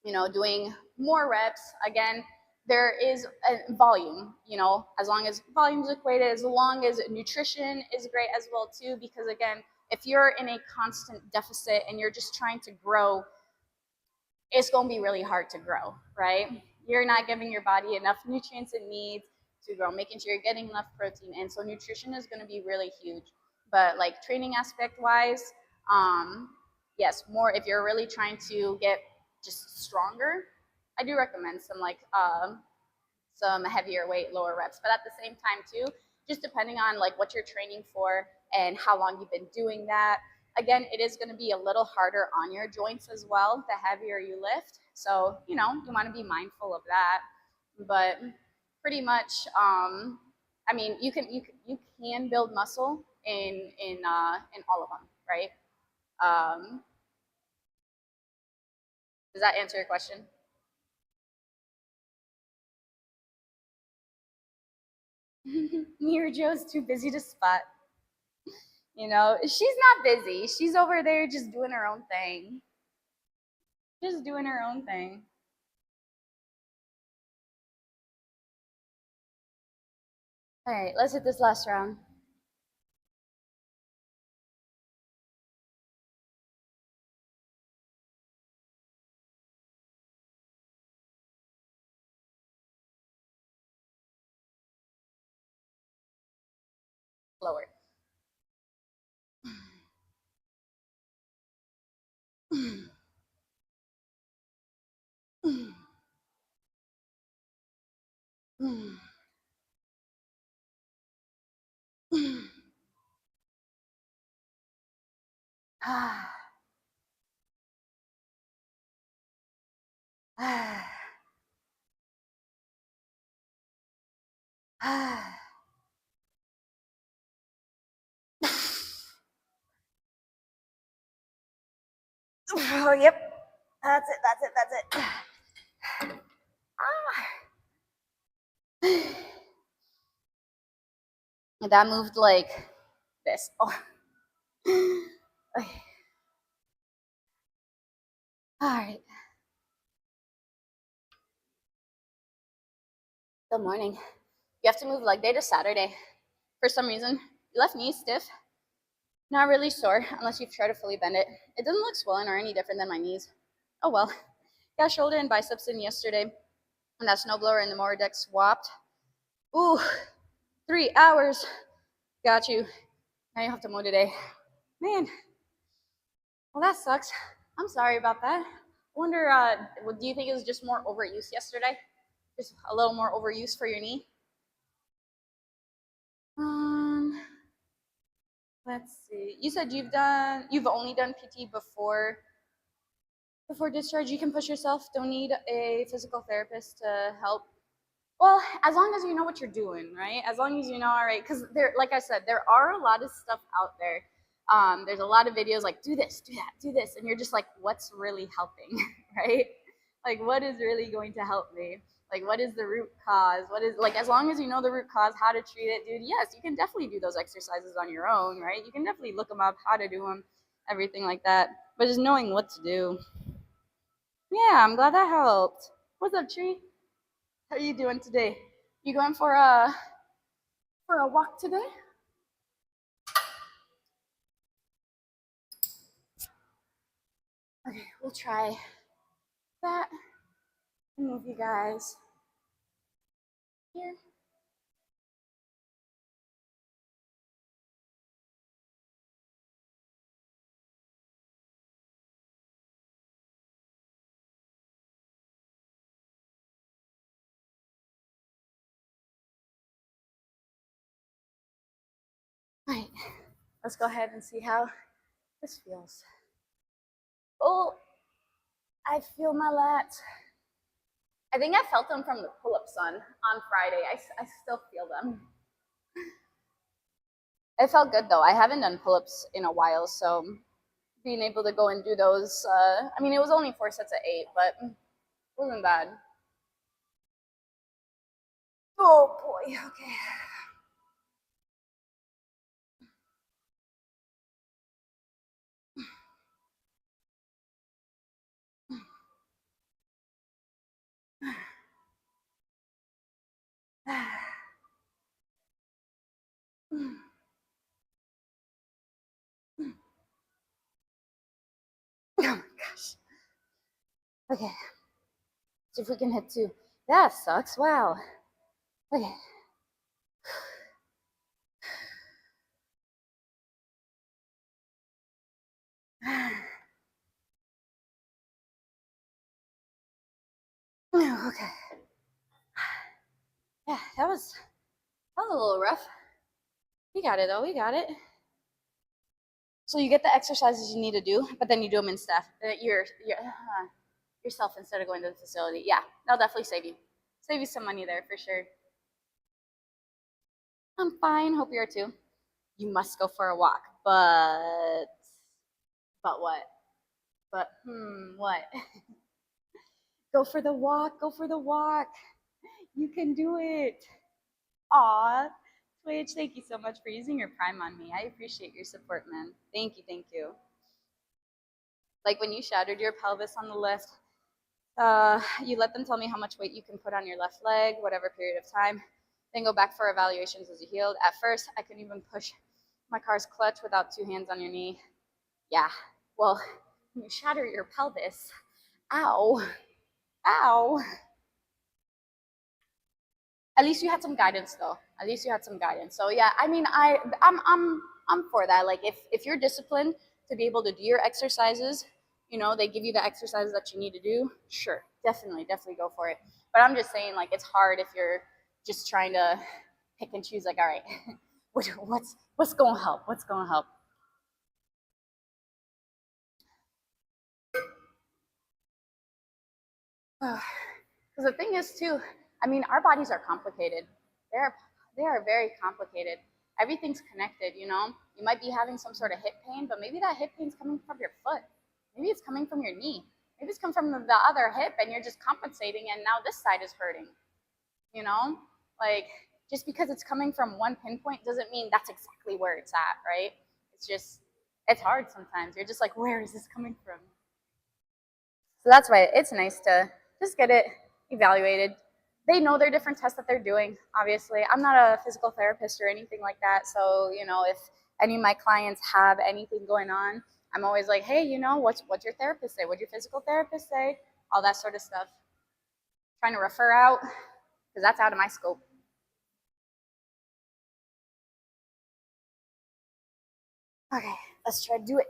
You know, doing more reps, again, there is a volume, you know, as long as volume is equated, as long as nutrition is great as well too, because again, if you're in a constant deficit and you're just trying to grow, it's going to be really hard to grow, right? You're not giving your body enough nutrients it needs to grow, making sure you're getting enough protein. And so nutrition is going to be really huge. But like training aspect wise, yes, more if you're really trying to get just stronger, I do recommend some heavier weight, lower reps. But at the same time too, just depending on like what you're training for and how long you've been doing that. Again, it is going to be a little harder on your joints as well, the heavier you lift. So, you know, you want to be mindful of that. But pretty much, I mean, you can build muscle in all of them, right? Does that answer your question? Mira Joe's too busy to spot. You know, she's not busy. She's over there just doing her own thing. Just doing her own thing. All right, let's hit this last round. Lower. Oh, yep. That's it. That's it. That's it. That moved like this. Oh. Okay. All right. Good morning. You have to move leg day to Saturday. For some reason, you left knee stiff. Not really sore unless you try to fully bend it. It doesn't look swollen or any different than my knees. Oh well. Got shoulder and biceps in yesterday. And that snowblower and the mower deck swapped. Ooh, 3 hours. Got you. Now you have to mow today. Man. Well, that sucks. I'm sorry about that. Wonder, do you think it was just more overuse yesterday? Just a little more overuse for your knee? Um, let's see. You said you've only done PT before discharge. You can push yourself. Don't need a physical therapist to help. Well, as long as you know what you're doing, right? As long as you know, all right, because there, like I said, there are a lot of stuff out there. There's a lot of videos like do this, do that, do this, and you're just like, what's really helping, right? Like, what is really going to help me? Like, what is the root cause? What is like, as long as you know the root cause, how to treat it, dude. Yes, you can definitely do those exercises on your own, right? You can definitely look them up, how to do them, everything like that. But just knowing what to do. Yeah, I'm glad that helped. What's up, Tree? How are you doing today? You going for a walk today? Okay, we'll try that. Move you guys here. All right, let's go ahead and see how this feels. Oh, I feel my lats. I think I felt them from the pull-ups on Friday. I still feel them. It felt good though. I haven't done pull-ups in a while, so being able to go and do those, I mean, it was only 4 sets of 8, but it wasn't bad. Oh boy, okay. Oh my gosh. Okay. See if we can hit 2. That sucks. Wow. Okay. Okay. Yeah, that was a little rough. We got it though. We got it. So you get the exercises you need to do, but then you do them in staff. Yourself instead of going to the facility. Yeah, that'll definitely save you some money there for sure. I'm fine. Hope you are too. You must go for a walk, but what? But what? Go for the walk. Go for the walk. You can do it. Aw, Twitch, thank you so much for using your Prime on me. I appreciate your support, man. Thank you, thank you. Like when you shattered your pelvis on the lift, you let them tell me how much weight you can put on your left leg, whatever period of time, then go back for evaluations as you healed. At first, I couldn't even push my car's clutch without 2 hands on your knee. Yeah, well, when you shatter your pelvis, ow, ow. At least you had some guidance though. At least you had some guidance. So yeah, I mean, I'm for that. Like if you're disciplined to be able to do your exercises, they give you the exercises that you need to do. Sure, definitely go for it. But I'm just saying, like, it's hard if you're just trying to pick and choose. Like, all right, what's gonna help? What's gonna help? Because the thing is too, I mean, our bodies are complicated. They're they are very complicated. Everything's connected. You might be having some sort of hip pain, but maybe that hip pain's coming from your foot. Maybe it's coming from your knee. Maybe it's coming from the other hip, and you're just compensating, and now this side is hurting. You know, like just because it's coming from one pinpoint doesn't mean that's exactly where it's at, right? It's hard sometimes. You're just like, where is this coming from? So that's why it's nice to just get it evaluated. They know their different tests that they're doing, obviously. I'm not a physical therapist or anything like that. So, if any of my clients have anything going on, I'm always like, hey, what's your therapist say? What'd your physical therapist say? All that sort of stuff. Trying to refer out, because that's out of my scope. Okay, let's try to do it.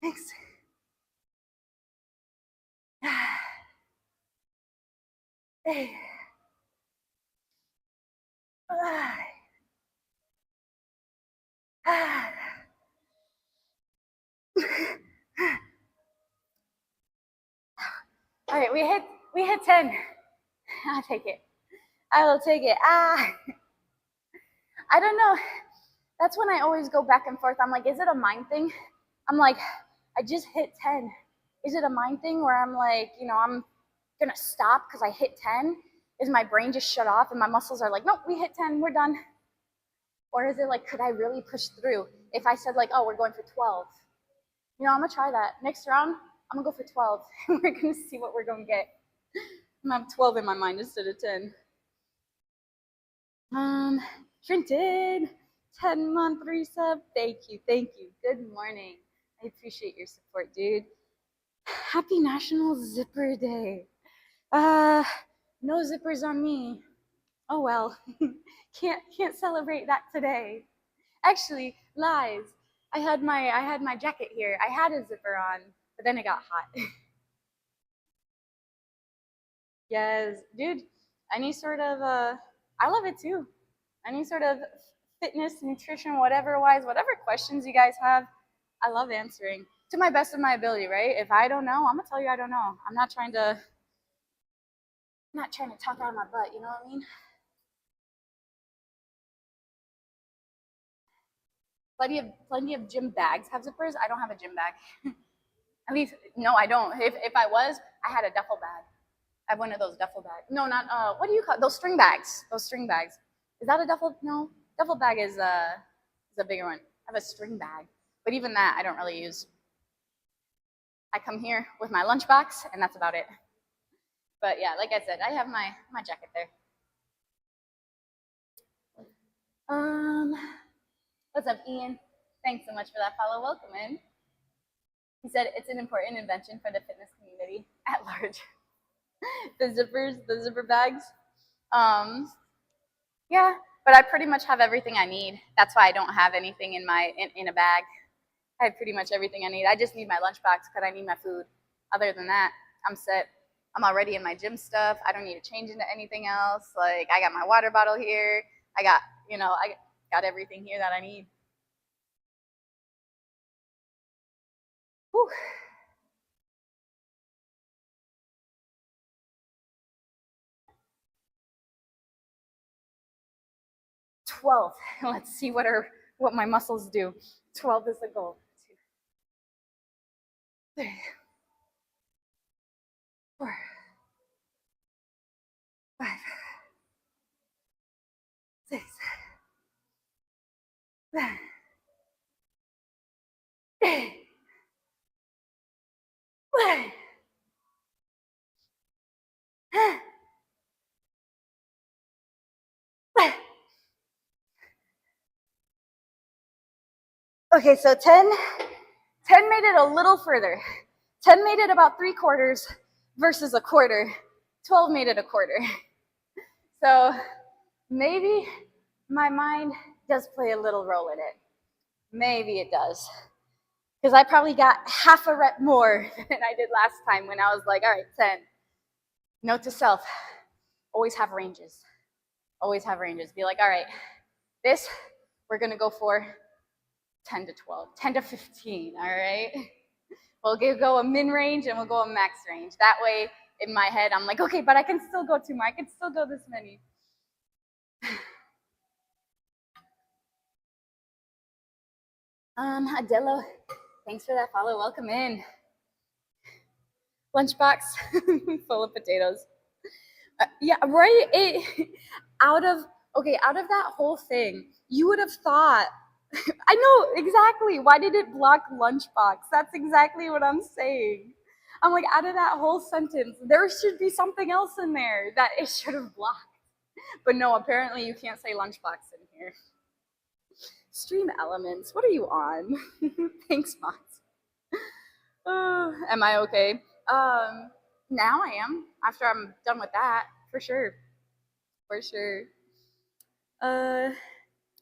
Thanks. Hey. All right, we hit 10. I'll take it. I will take it. I don't know. That's when I always go back and forth. I'm like, is it a mind thing? I'm like, I just hit 10. Is it a mind thing where I'm like, I'm gonna stop because I hit 10? Is my brain just shut off and my muscles are like, nope, we hit 10, we're done? Or is it like, could I really push through? If I said like, oh, we're going for 12, I'm gonna try that. Next round, I'm gonna go for 12. We're gonna see what we're gonna get. I'm gonna have 12 in my mind instead of 10. Trenton, 10-month resub. Thank you. Good morning. I appreciate your support, dude. Happy National Zipper Day. No zippers on me. Oh well. Can't celebrate that today. Actually, lies. I had my jacket here. I had a zipper on, but then it got hot. Yes, dude. Any sort of I love it too. Any sort of fitness, nutrition, whatever questions you guys have, I love answering to my best of my ability, right? If I don't know, I'm gonna tell you I don't know. I'm not trying to talk out of my butt, you know what I mean? Plenty of gym bags have zippers. I don't have a gym bag. At least no, I don't. If I was, I had a duffel bag. I have one of those duffel bags. No, not what do you call those string bags? Those string bags. Is that a duffel? No, duffel bag is a bigger one. I have a string bag, but even that I don't really use. I come here with my lunchbox, and that's about it. But yeah, like I said, I have my jacket there. What's up, Ian? Thanks so much for that follow. Welcome in. He said it's an important invention for the fitness community at large. the zipper bags. Yeah, but I pretty much have everything I need. That's why I don't have anything in a bag. I have pretty much everything I need. I just need my lunchbox because I need my food. Other than that, I'm set. I'm already in my gym stuff. I don't need to change into anything else. Like I got my water bottle here. I got everything here that I need. Whew. 12. Let's see what my muscles do. 12 is the goal. 2, 3, 4, 5, 6, 7, 8, 9. Okay, so 10 made it a little further. 10 made it about 3/4 versus a quarter. 12 made it a quarter. So maybe my mind does play a little role in it. Maybe it does. Because I probably got half a rep more than I did last time when I was like, all right, 10. Note to self, always have ranges. Always have ranges. Be like, all right, this we're going to go for 10 to 12, 10 to 15, all right? We'll go a min range and we'll go a max range. That way, in my head, I'm like, okay, but I can still go 2 more. I can still go this many. Adelo, thanks for that follow. Welcome in. Lunchbox full of potatoes. Yeah, right. Out of that whole thing, you would have thought. I know exactly. Why did it block lunchbox? That's exactly what I'm saying. I'm like, out of that whole sentence, there should be something else in there that it should have blocked. But no, apparently you can't say lunchbox in here. Stream Elements, what are you on? Thanks, Mox. Am I okay? Now I am. After I'm done with that, for sure. For sure.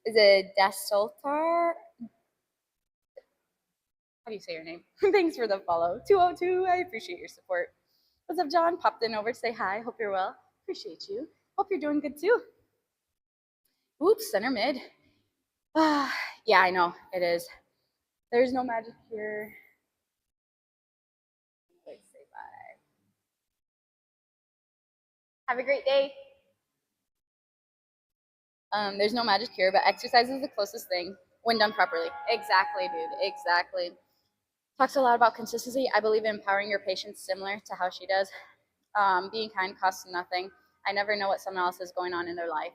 Is it Dassoltar? how do you say your name? Thanks for the follow. 202, I appreciate your support. What's up, John? Popped in over to say hi. Hope you're well. Appreciate you. Hope you're doing good too. Oops, center mid. Yeah, I know, it is. There's no magic here. Let's say bye. Have a great day. There's no magic here, but exercise is the closest thing when done properly. Exactly, dude. Exactly. Talks a lot about consistency. I believe in empowering your patients similar to how she does. Being kind costs nothing. I never know what someone else is going on in their life.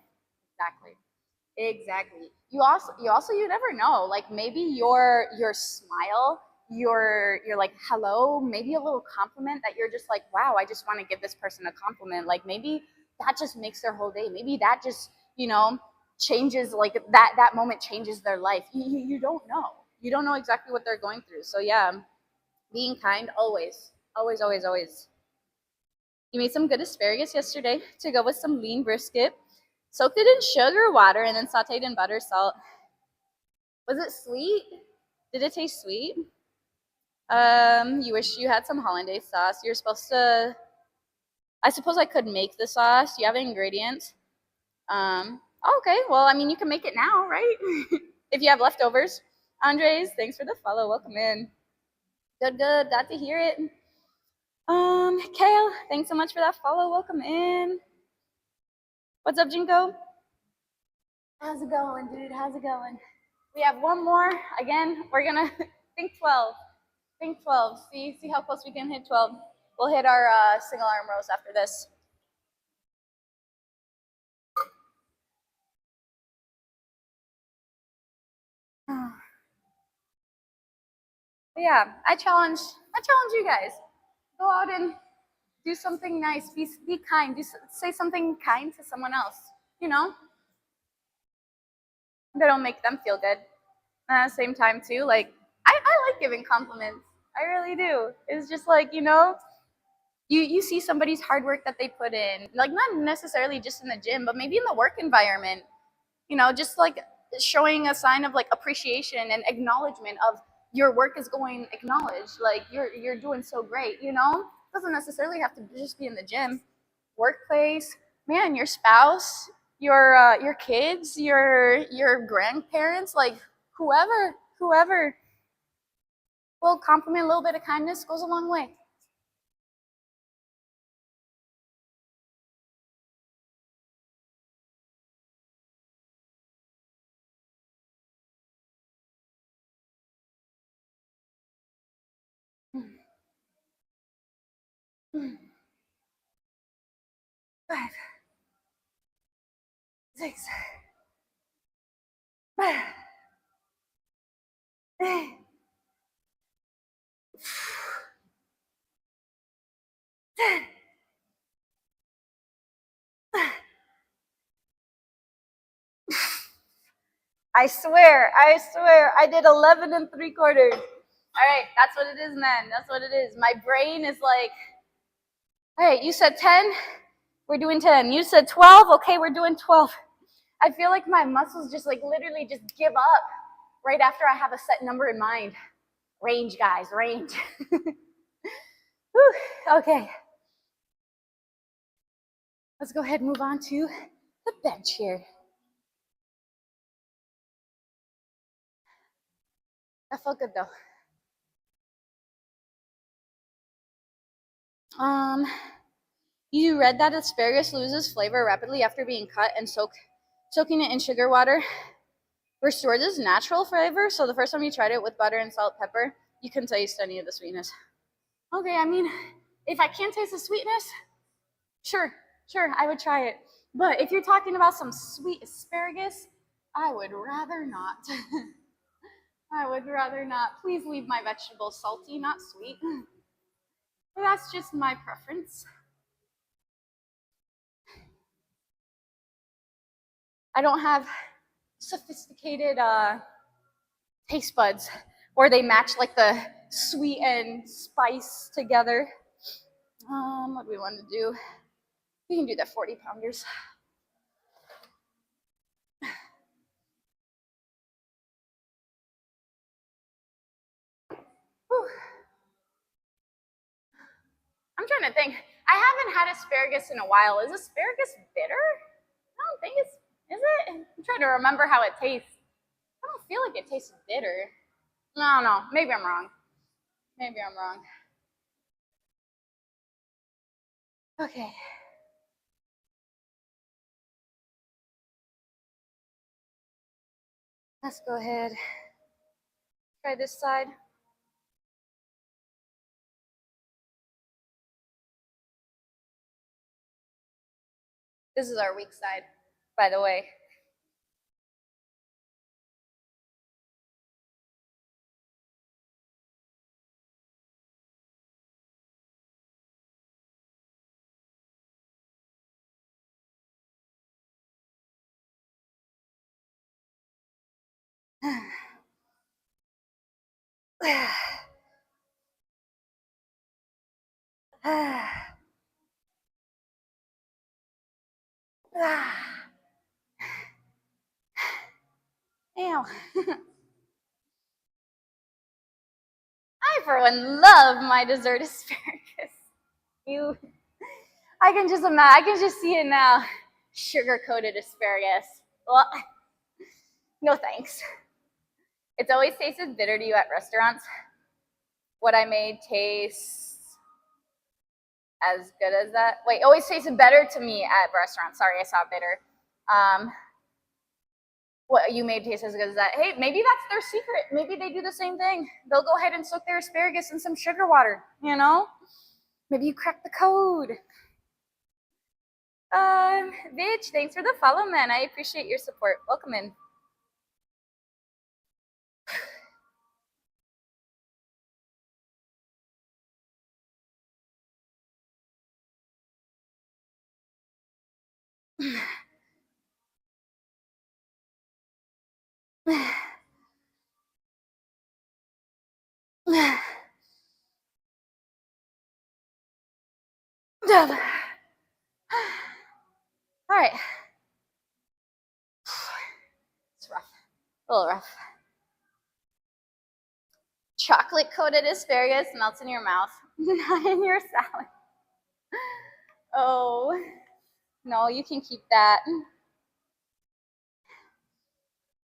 Exactly. Exactly. You never know. Like maybe your smile, your like hello, maybe a little compliment that you're just like, wow, I just want to give this person a compliment. Like maybe that just makes their whole day. Maybe that just, changes like that moment changes their life. You don't know. You don't know exactly what they're going through. So yeah, being kind always. Always, always, always. You made some good asparagus yesterday to go with some lean brisket. Soaked it in sugar, water, and then sauteed in butter, salt. Was it sweet? Did it taste sweet? You wish you had some hollandaise sauce. You're supposed to. I suppose I could make the sauce. Do you have ingredients? Okay. Well, I mean, you can make it now, right? If you have leftovers. Andres, thanks for the follow. Welcome in. Good, good. Glad to hear it. Kale, thanks so much for that follow. Welcome in. What's up, Jinko? How's it going, dude? How's it going? We have one more. Again, we're gonna think 12. Think 12. See how close we can hit 12. We'll hit our single arm rows after this. But yeah, I challenge you guys. Go out and do something nice. Be kind. Say something kind to someone else. That'll make them feel good. And at the same time too, like I like giving compliments. I really do. It's just like, you see somebody's hard work that they put in, like not necessarily just in the gym, but maybe in the work environment, just like showing a sign of like appreciation and acknowledgement of your work is going acknowledged, like you're doing so great. Doesn't necessarily have to just be in the gym. Workplace, man, your spouse, your kids, your grandparents, like whoever will compliment, a little bit of kindness goes a long way. Five, 6, 5, 8, 10. I swear, I did 11 and 3/4. All right, that's what it is, man. That's what it is. My brain is like, all right, you said 10, we're doing 10. You said 12, okay, we're doing 12. I feel like my muscles just like literally just give up right after I have a set number in mind. Range, guys, range. Whew, okay. Let's go ahead and move on to the bench here. That felt good though. You read that asparagus loses flavor rapidly after being cut and soaking it in sugar water restores its natural flavor. So the first time you tried it with butter and salt, pepper, you couldn't taste any of the sweetness. Okay, I mean, if I can't taste the sweetness, sure, I would try it. But if you're talking about some sweet asparagus, I would rather not. I would rather not. Please leave my vegetables salty, not sweet. But that's just my preference. I don't have sophisticated taste buds where they match like the sweet and spice together. What do we want to do? We can do the 40 pounders. I'm trying to think. I haven't had asparagus in a while. Is asparagus bitter? I don't think it's, is it? I'm trying to remember how it tastes. I don't feel like it tastes bitter. No, maybe I'm wrong. Maybe I'm wrong. Okay. Let's go ahead. Try this side. This is our weak side, by the way. Ew. I, for one, love my dessert asparagus. You, I can just imagine, I can just see it now. Sugar-coated asparagus. Well, no thanks. It's always tasted bitter to you at restaurants. What I made tastes as good as that. Wait, always tasted better to me at restaurants. Sorry, I saw bitter. What you made taste as good as that. Hey, maybe that's their secret. Maybe they do the same thing. They'll go ahead and soak their asparagus in some sugar water, you know? Maybe you cracked the code. Vitch, thanks for the follow, man. I appreciate your support. Welcome in. All right. It's rough. A little rough. Chocolate coated asparagus melts in your mouth, not in your salad. Oh, no, you can keep that.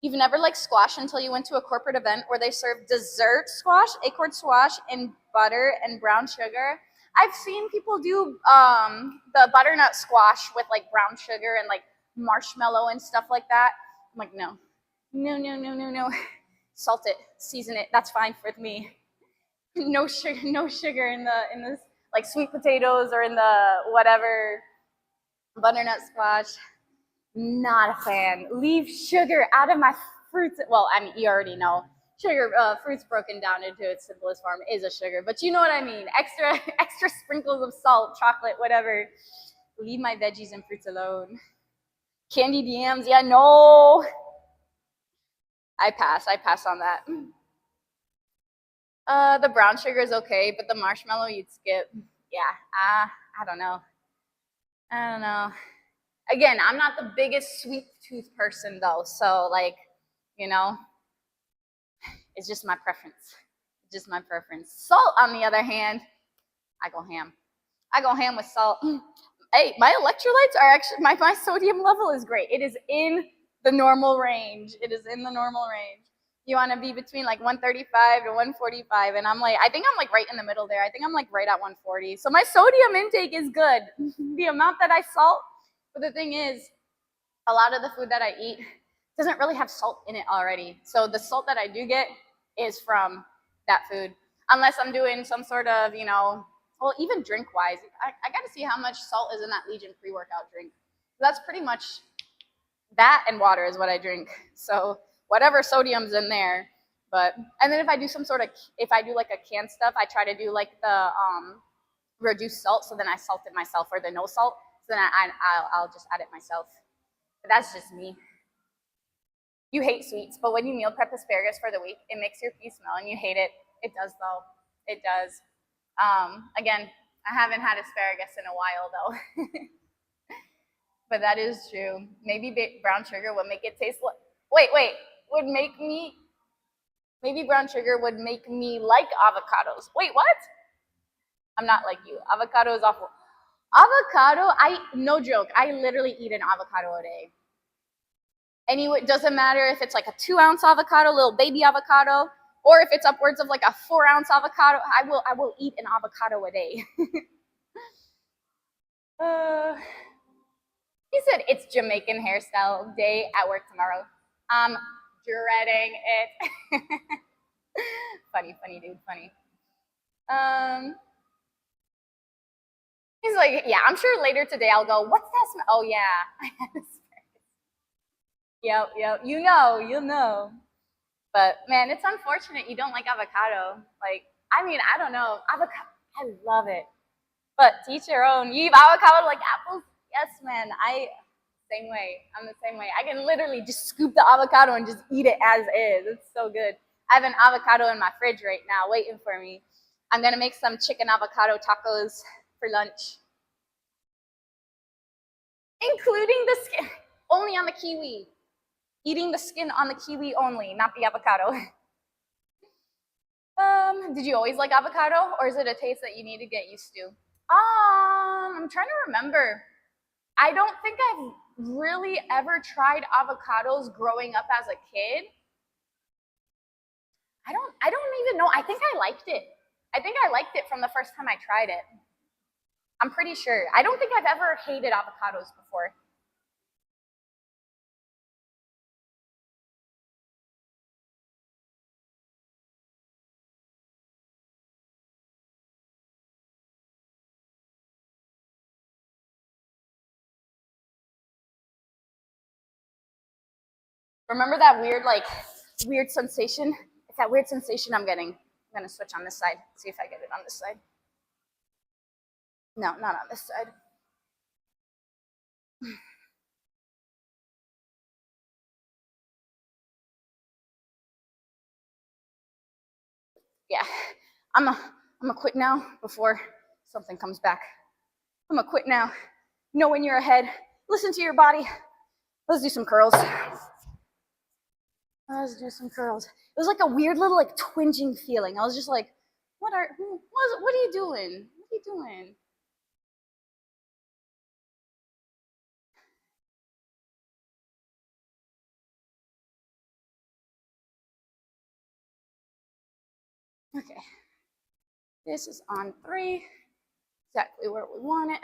You've never liked squash until you went to a corporate event where they served dessert squash, acorn squash, and butter and brown sugar. I've seen people do the butternut squash with like brown sugar and like marshmallow and stuff like that. I'm like, no. Salt it, season it. That's fine with me. No sugar in the like sweet potatoes or in the whatever butternut squash. Not a fan. Leave sugar out of my fruits. Well, I mean, you already know. Sugar, fruits broken down into its simplest form is a sugar, but you know what I mean. Extra sprinkles of salt, chocolate, whatever. Leave my veggies and fruits alone. Candied yams, yeah, no. I pass on that. The brown sugar is okay, but the marshmallow you'd skip. Yeah, I don't know. Again, I'm not the biggest sweet tooth person though, so like, you know, it's just my preference. Just my preference. Salt, on the other hand, I go ham. I go ham with salt. Hey, my electrolytes are actually, my sodium level is great. It is in the normal range. It is in the normal range. You want to be between like 135 to 145, and I'm like, I think I'm like right in the middle there. I think I'm like right at 140. So my sodium intake is good. The amount that I salt, but the thing is, a lot of the food that I eat doesn't really have salt in it already. So the salt that I do get is from that food. Unless I'm doing some sort of, you know, well, even drink-wise, I got to see how much salt is in that Legion pre-workout drink. That's pretty much that, and water is what I drink. So whatever sodium's in there. But, and then if I do some sort of, if I do like a canned stuff, I try to do like the reduced salt. So then I salt it myself, or the no salt. So then I'll just add it myself. But that's just me. You hate sweets, but when you meal prep asparagus for the week, it makes your pee smell, and you hate it. It does, though. It does. Again, I haven't had asparagus in a while, though. But that is true. Maybe brown sugar would make it taste like, would make me, maybe brown sugar would make me like avocados. Wait, what? I'm not like you. Avocado is awful. No joke, I literally eat an avocado a day. Anyway, it doesn't matter if it's like a 2-ounce avocado, little baby avocado, or if it's upwards of like a 4-ounce avocado. I will eat an avocado a day. He said it's Jamaican hairstyle day at work tomorrow. I'm dreading it. Funny, dude, funny. He's like, yeah, I'm sure later today I'll go, what's that smell? Oh yeah. Yep. You know. But man, it's unfortunate you don't like avocado. Like, I mean, I don't know. Avocado, I love it. But to each their own. You eat avocado like apples? Yes, man. Same way. I'm the same way. I can literally just scoop the avocado and just eat it as is. It's so good. I have an avocado in my fridge right now waiting for me. I'm going to make some chicken avocado tacos for lunch. Including the skin. Only on the kiwi. Eating the skin on the kiwi only, not the avocado. Did you always like avocado, or is it a taste that you need to get used to? I'm trying to remember. I don't think I've really ever tried avocados growing up as a kid. I don't even know. I think I liked it. I think I liked it from the first time I tried it. I'm pretty sure. I don't think I've ever hated avocados before. Remember that weird sensation? It's that weird sensation I'm getting. I'm gonna switch on this side, see if I get it on this side. No, not on this side. Yeah, I'm gonna quit now before something comes back. I'm gonna quit now. Know when you're ahead. Listen to your body. Let's do some curls. Let's do some curls. It was like a weird little like twinging feeling. I was just like, what are you doing? What are you doing? Okay. This is on 3. Exactly where we want it.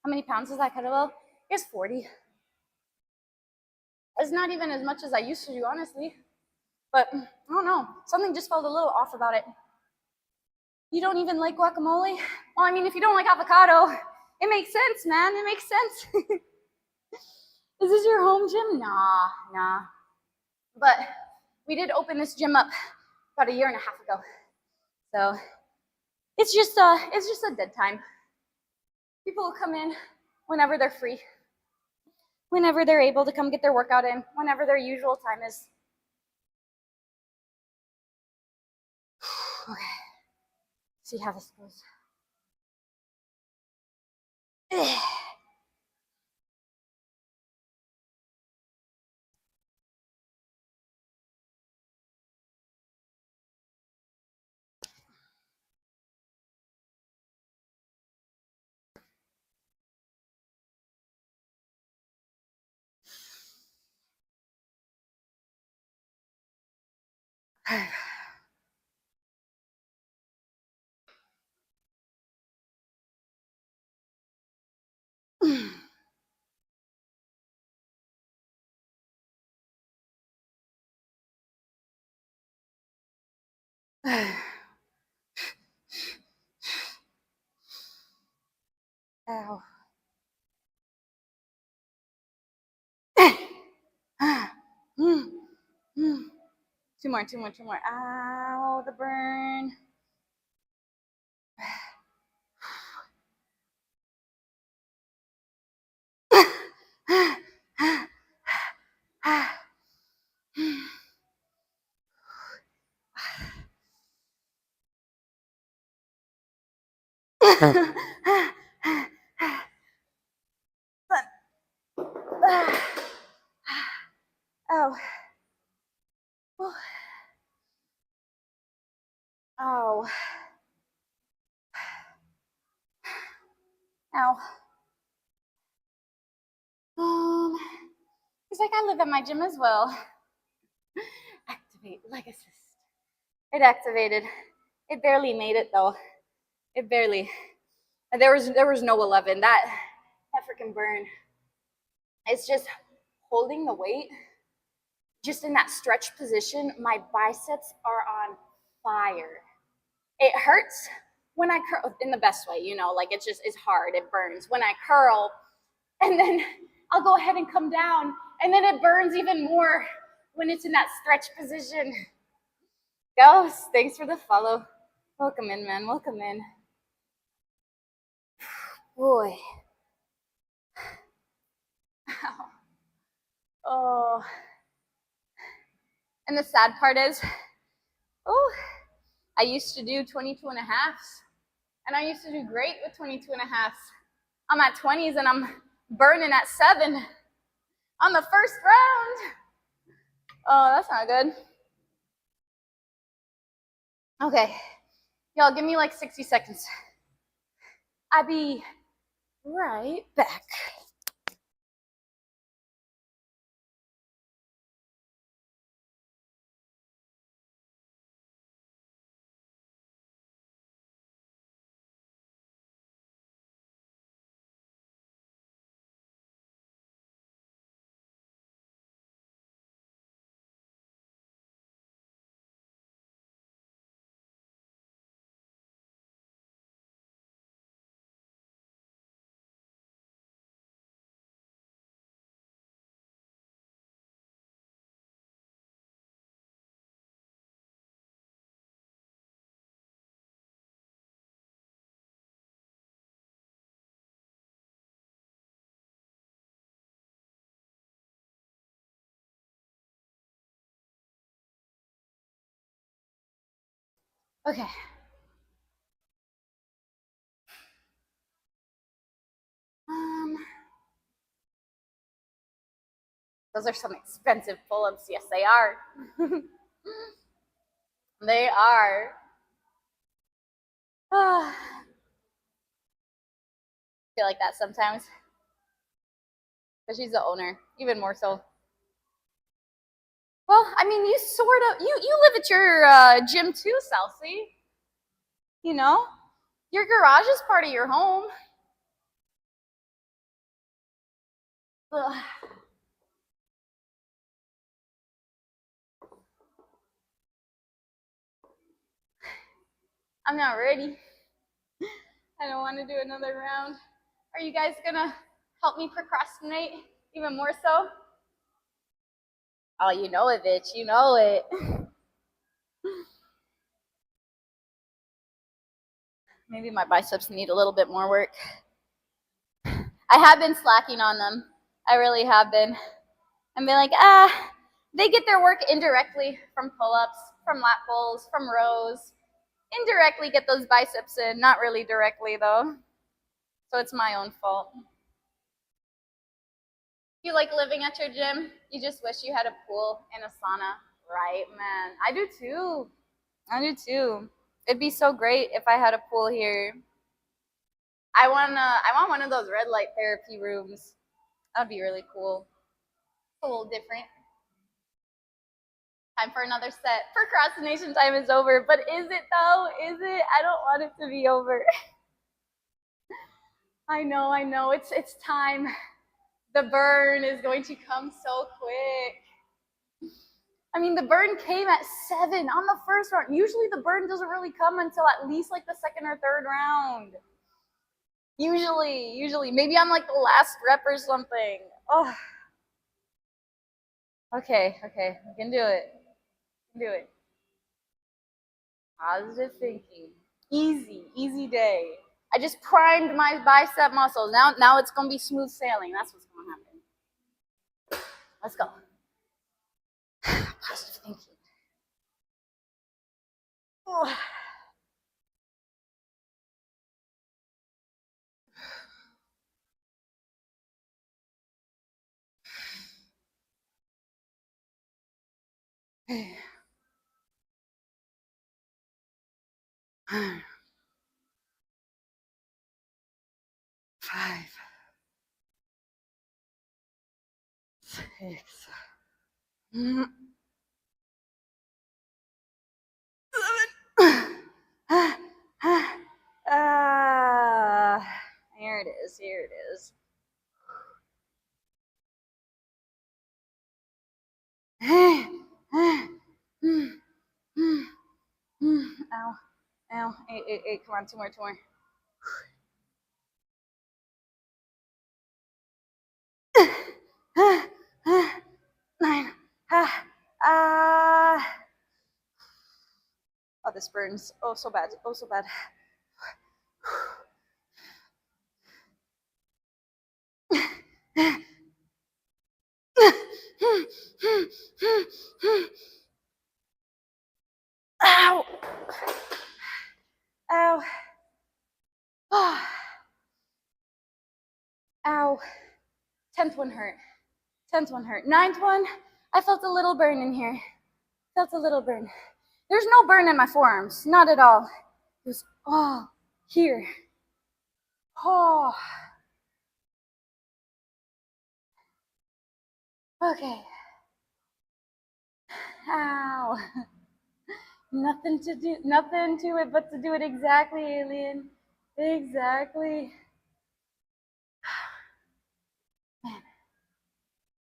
How many pounds is that kettlebell? I guess 40. It's not even as much as I used to do, honestly. But I don't know. Something just felt a little off about it. You don't even like guacamole? Well, I mean, if you don't like avocado, it makes sense, man. It makes sense. Is this your home gym? Nah. But we did open this gym up about 1.5 years ago. So it's just a dead time. People will come in whenever they're free, whenever they're able to come get their workout in, whenever their usual time is. Okay. See how this goes. Ow. 2 more. Ow, the burn. Oh. Ow. Ow. He's like, I live at my gym as well. Activate leg assist. It activated. It barely made it though. It barely. There was no 11. That freaking burn. It's just holding the weight. Just in that stretch position, my biceps are on fire. It hurts when I curl in the best way, you know, like it's hard. It burns when I curl, and then I'll go ahead and come down, and then it burns even more when it's in that stretch position. Ghost, thanks for the follow. Welcome in, man. Welcome in. Boy. Oh. And the sad part is, I used to do 22 and a halves, and I used to do great with 22 and a halves. I'm at 20s, and I'm burning at 7 on the first round. Oh, that's not good. Okay. Y'all, give me like 60 seconds. I'll be right back. Okay. Those are some expensive pull-ups. Yes, they are. They are. I feel like that sometimes. But she's the owner, even more so. Well, I mean, you sort of you live at your gym too, Celsi. You know, your garage is part of your home. Ugh. I'm not ready. I don't want to do another round. Are you guys gonna help me procrastinate even more so? Oh, you know it, bitch. You know it. Maybe my biceps need a little bit more work. I have been slacking on them. I really have been. And be like, they get their work indirectly from pull-ups, from lat pulls, from rows. Indirectly get those biceps in, not really directly though. So it's my own fault. You like living at your gym? You just wish you had a pool and a sauna, right, man? I do too. I do too. It'd be so great if I had a pool here. I want one of those red light therapy rooms. That'd be really cool. A little different. Time for another set. Procrastination time is over, but is it though? Is it? I don't want it to be over. I know. It's time. The burn is going to come so quick. I mean, the burn came at 7 on the first round. Usually the burn doesn't really come until at least like the second or third round. Usually. Maybe I'm like the last rep or something. Oh. Okay. We can do it. Do it. Positive thinking. Easy day. I just primed my bicep muscles. Now it's gonna be smooth sailing. That's what's gonna happen. Let's go. Positive thinking. Oh. 5, 6, 7. Here it is. Here it is. Ow. Ow. Hey, come on, two more, two more. 9. Oh, this burns. Oh, so bad. Oh, so bad. Ow. Ow. Oh. Ow. 10th one hurt. 10th one hurt. 9th one, I felt a little burn in here. Felt a little burn. There's no burn in my forearms. Not at all. It was all here. Oh. Okay. Ow. Nothing to it but to do it exactly, alien. Exactly. Man.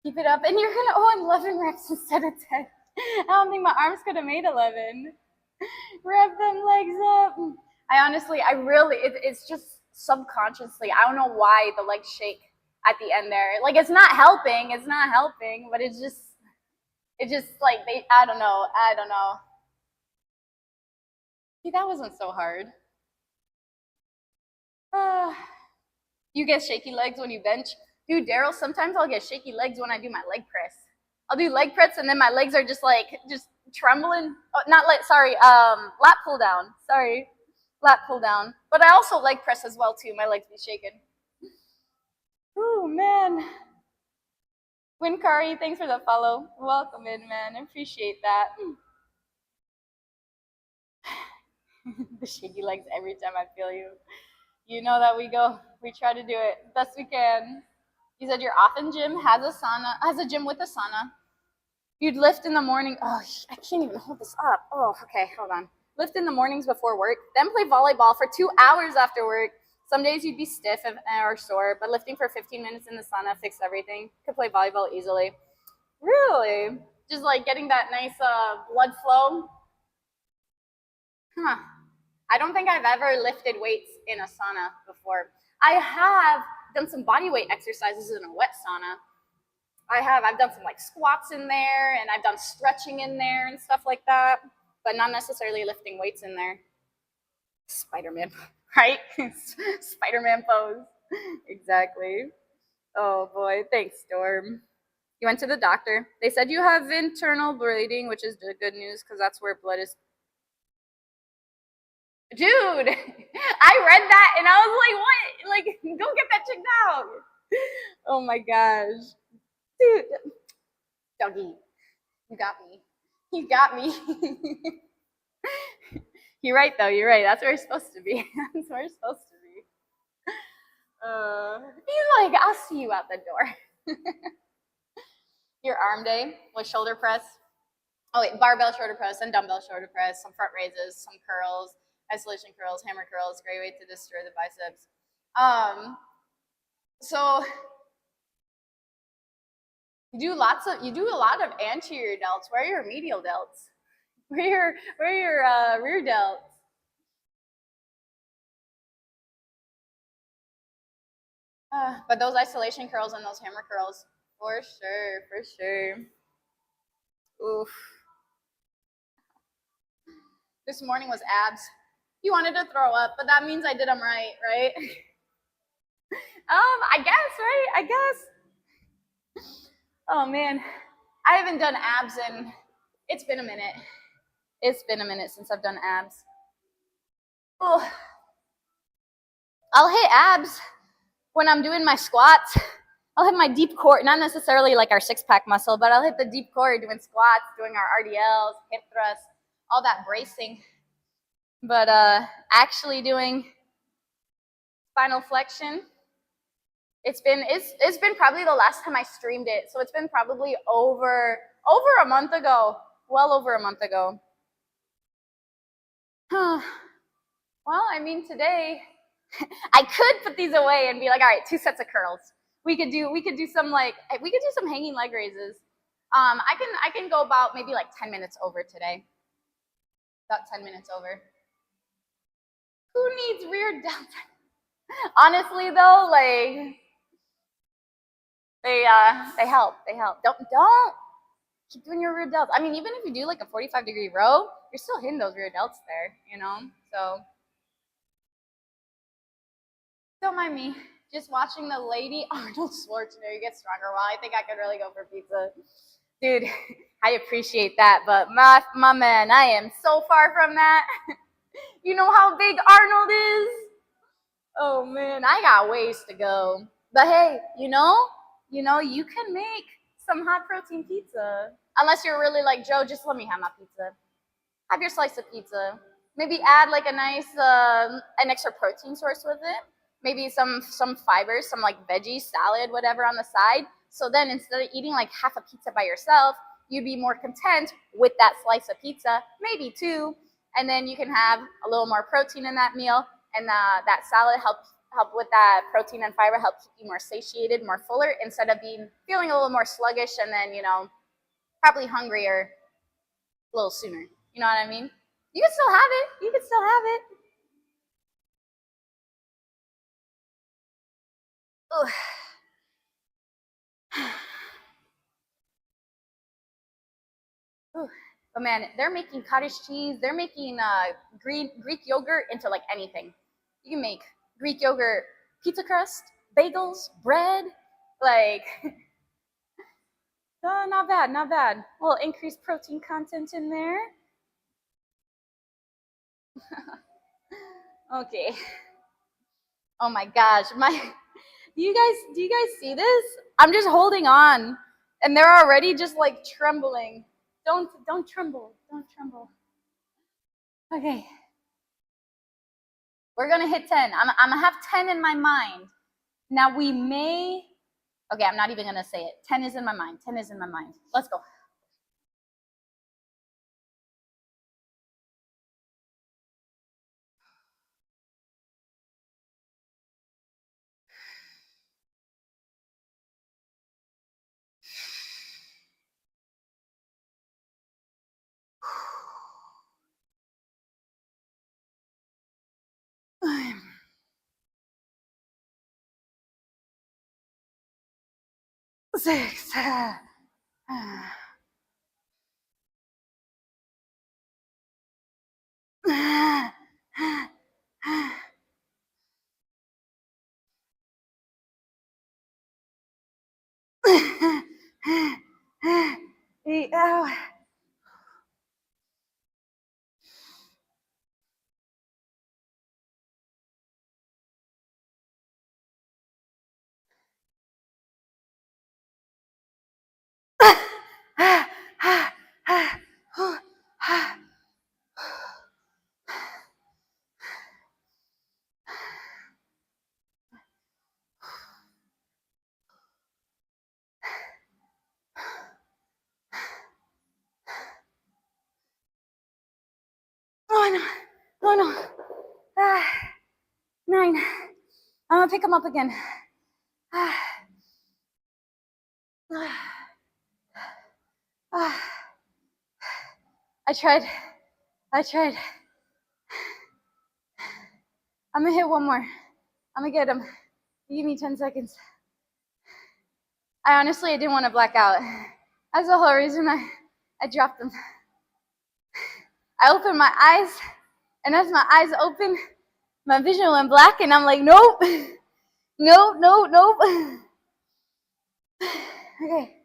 Keep it up. And you're gonna 11 reps instead of 10. I don't think my arms could have made 11. Rev them legs up. It's just subconsciously. I don't know why the legs shake at the end there. Like, it's not helping, but it's just like, I don't know. See, that wasn't so hard. You get shaky legs when you bench? Dude, Daryl, sometimes I'll get shaky legs when I do my leg press. I'll do leg press and then my legs are just trembling. Oh, lat pull down. Sorry, lat pull down. But I also leg press as well too. My legs be shaking. Oh man. Winkari, thanks for the follow. Welcome in, man. I appreciate that. The shaky legs every time I feel you. You know that we try to do it best we can. You said your often gym has a gym with a sauna. You'd lift in the morning. Oh, I can't even hold this up. Oh, okay, hold on. Lift in the mornings before work, then play volleyball for 2 hours after work. Some days you'd be stiff or sore, but lifting for 15 minutes in the sauna fixed everything. Could play volleyball easily. Really? Just like getting that nice blood flow? Huh. I don't think I've ever lifted weights in a sauna before. I have done some body weight exercises in a wet sauna. I've done some like squats in there, and I've done stretching in there and stuff like that, but not necessarily lifting weights in there. Spider-Man, right? Spider-Man pose. Exactly. Oh boy, thanks, Storm. You went to the doctor. They said you have internal bleeding, which is good news because that's where blood is. Dude, I read that and I was like, what? Like, go get that checked out. Oh my gosh. Dude, Dougie, you got me. You got me. You're right, though. You're right. That's where it's supposed to be. That's where it's supposed to be. He's like, I'll see you out the door. Your arm day was shoulder press. Oh, wait, barbell shoulder press and dumbbell shoulder press, some front raises, some curls, isolation curls, hammer curls, great way to destroy the biceps. So you do a lot of anterior delts. Where are your medial delts? Where are your rear delts? But those isolation curls and those hammer curls, for sure. Oof. This morning was abs. You wanted to throw up, but that means I did them right? I guess, right? I guess. Oh man, I haven't done abs in, it's been a minute. It's been a minute since I've done abs. Oh. I'll hit abs when I'm doing my squats. I'll hit my deep core, not necessarily like our six-pack muscle, but I'll hit the deep core doing squats, doing our RDLs, hip thrusts, all that bracing. But actually doing spinal flexion, it's been probably the last time I streamed it. So it's been probably over a month ago. Well over a month ago. Well, I mean, today I could put these away and be like, all right, 2 sets of curls. We could do some hanging leg raises. I can go about maybe like 10 minutes over today. About 10 minutes over. Who needs rear delts? Honestly though, like they help. Don't keep doing your rear delts. I mean, even if you do like a 45-degree row, you're still hitting those rear delts there, you know? So don't mind me. Just watching the lady Arnold Schwarzenegger get stronger. Well, I think I could really go for pizza. Dude, I appreciate that, but my man, I am so far from that. You know how big Arnold is? Oh man, I got ways to go. But hey, you can make some high protein pizza. Unless you're really like, Joe, just let me have my pizza. Have your slice of pizza. Maybe add like a nice, an extra protein source with it. Maybe some fibers, some like veggie salad, whatever on the side. So then instead of eating like half a pizza by yourself, you'd be more content with that slice of pizza, maybe 2. And then you can have a little more protein in that meal. And that salad help with that protein and fiber, help keep you more satiated, more fuller, instead of feeling a little more sluggish and then, probably hungrier a little sooner. You know what I mean? You can still have it. You can still have it. Ugh. But man, they're making cottage cheese. They're making Greek yogurt into like anything. You can make Greek yogurt pizza crust, bagels, bread. Like, not bad, not bad. A little increased protein content in there. Okay. Oh my gosh, do you guys see this? I'm just holding on, and they're already just like trembling. Don't tremble. Don't tremble. Okay. We're gonna hit 10. I'm gonna have 10 in my mind. Now we may. Okay, I'm not even gonna say it. 10 is in my mind. 10 is in my mind. Let's go. Six. Oh. Oh no. Oh no. 9. I'm gonna pick him up again. I tried. I'm gonna hit one more. I'm gonna get him. Give me 10 seconds. I didn't want to black out. That's the whole reason I dropped them. I opened my eyes, and as my eyes opened, my vision went black, and I'm like, nope. Nope. Okay.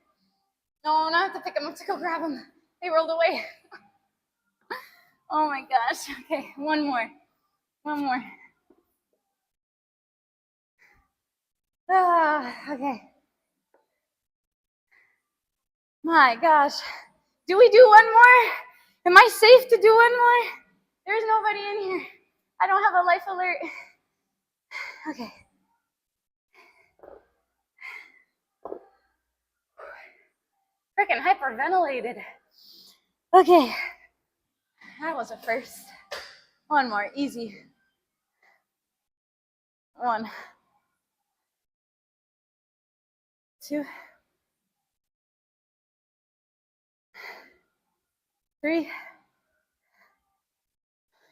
No, I have to pick them up to go grab them. They rolled away. Oh my gosh. Okay, one more. Okay. My gosh. Do we do one more? Am I safe to do one more? There's nobody in here. I don't have a life alert. Okay. Freaking hyperventilated. Okay. That was a first. One more, easy. 1, 2, 3.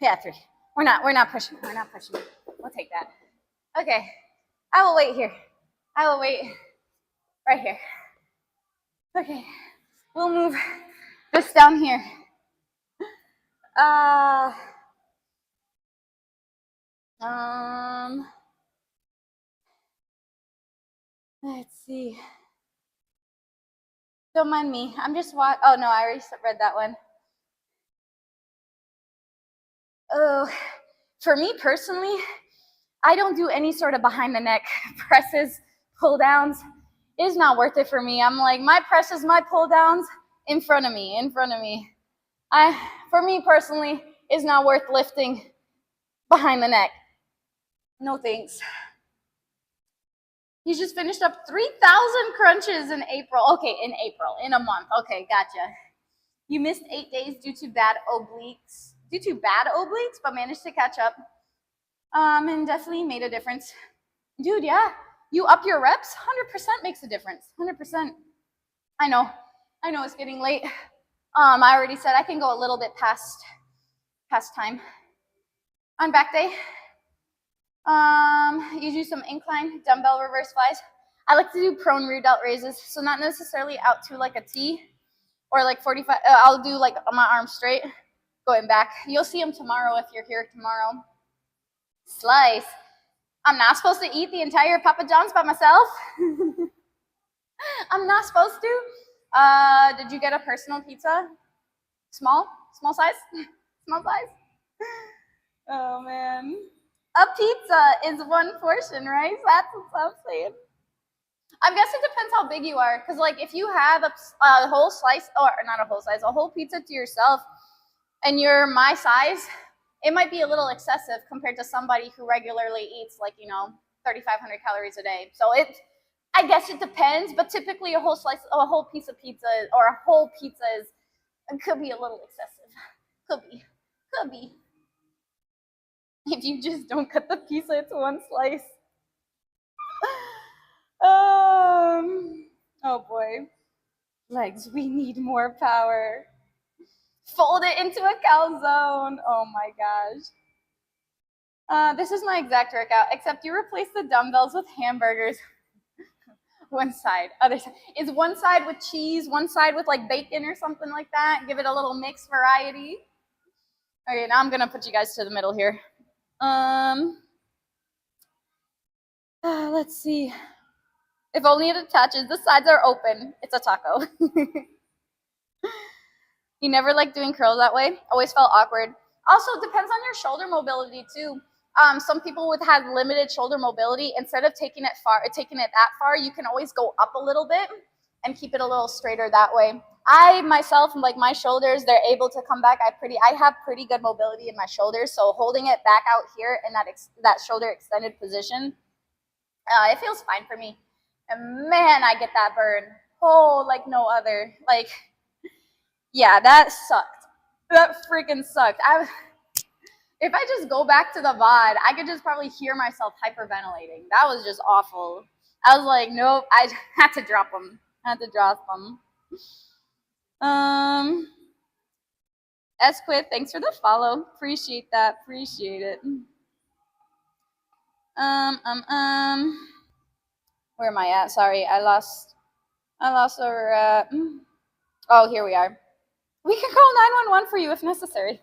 Yeah, 3. We're not pushing. We're not pushing. We'll take that. Okay. I will wait here. I will wait right here. Okay. We'll move this down here. Let's see. Don't mind me. I'm just oh no, I already read that one. Oh, for me personally, I don't do any sort of behind the neck presses, pull downs. It's not worth it for me. I'm like, my presses, my pull downs in front of me. For me personally, it's not worth lifting behind the neck. No thanks. You just finished up 3,000 crunches in April. Okay, in a month. Okay, gotcha. You missed 8 days due to bad obliques, but managed to catch up. And definitely made a difference. Dude, yeah. You up your reps, 100% makes a difference. 100%. I know it's getting late. I already said I can go a little bit past time. On back day, you do some incline dumbbell reverse flies. I like to do prone rear delt raises, so not necessarily out to like a T or like 45. I'll do like my arms straight, going back. You'll see them tomorrow if you're here tomorrow. Slice. I'm not supposed to eat the entire Papa John's by myself. I'm not supposed to. Did you get a personal pizza? Small size? Small size? Oh man. A pizza is one portion, right? That's what I'm saying. I guess it depends how big you are. Because like if you have a whole slice, or not a whole slice, a whole pizza to yourself, and you're my size, it might be a little excessive compared to somebody who regularly eats like, 3,500 calories a day. So I guess it depends, but typically a whole piece of pizza or a whole pizza could be a little excessive. Could be. If you just don't cut the pizza into one slice. Oh boy. Legs, we need more power. Fold it into a calzone. Oh my gosh. This is my exact workout, except you replace the dumbbells with hamburgers. One side, other side. Is one side with cheese, one side with like bacon or something like that. Give it a little mixed variety. Okay, now I'm gonna put you guys to the middle here. Let's see. If only it attaches. The sides are open. It's a taco. You never like doing curls that way? Always felt awkward. Also, it depends on your shoulder mobility too. Some people with had limited shoulder mobility, instead of taking it that far, you can always go up a little bit and keep it a little straighter that way. I myself, like my shoulders, they're able to come back. I have pretty good mobility in my shoulders, so holding it back out here in that shoulder extended position, it feels fine for me. And man, I get that burn. Oh, like no other. Like, yeah, that sucked. That freaking sucked. If I just go back to the VOD, I could just probably hear myself hyperventilating. That was just awful. I was like, nope, I had to drop them. Esquith, thanks for the follow. Appreciate that. Appreciate it. Where am I at? Sorry, I lost where we're at. Oh, here we are. We can call 911 for you if necessary.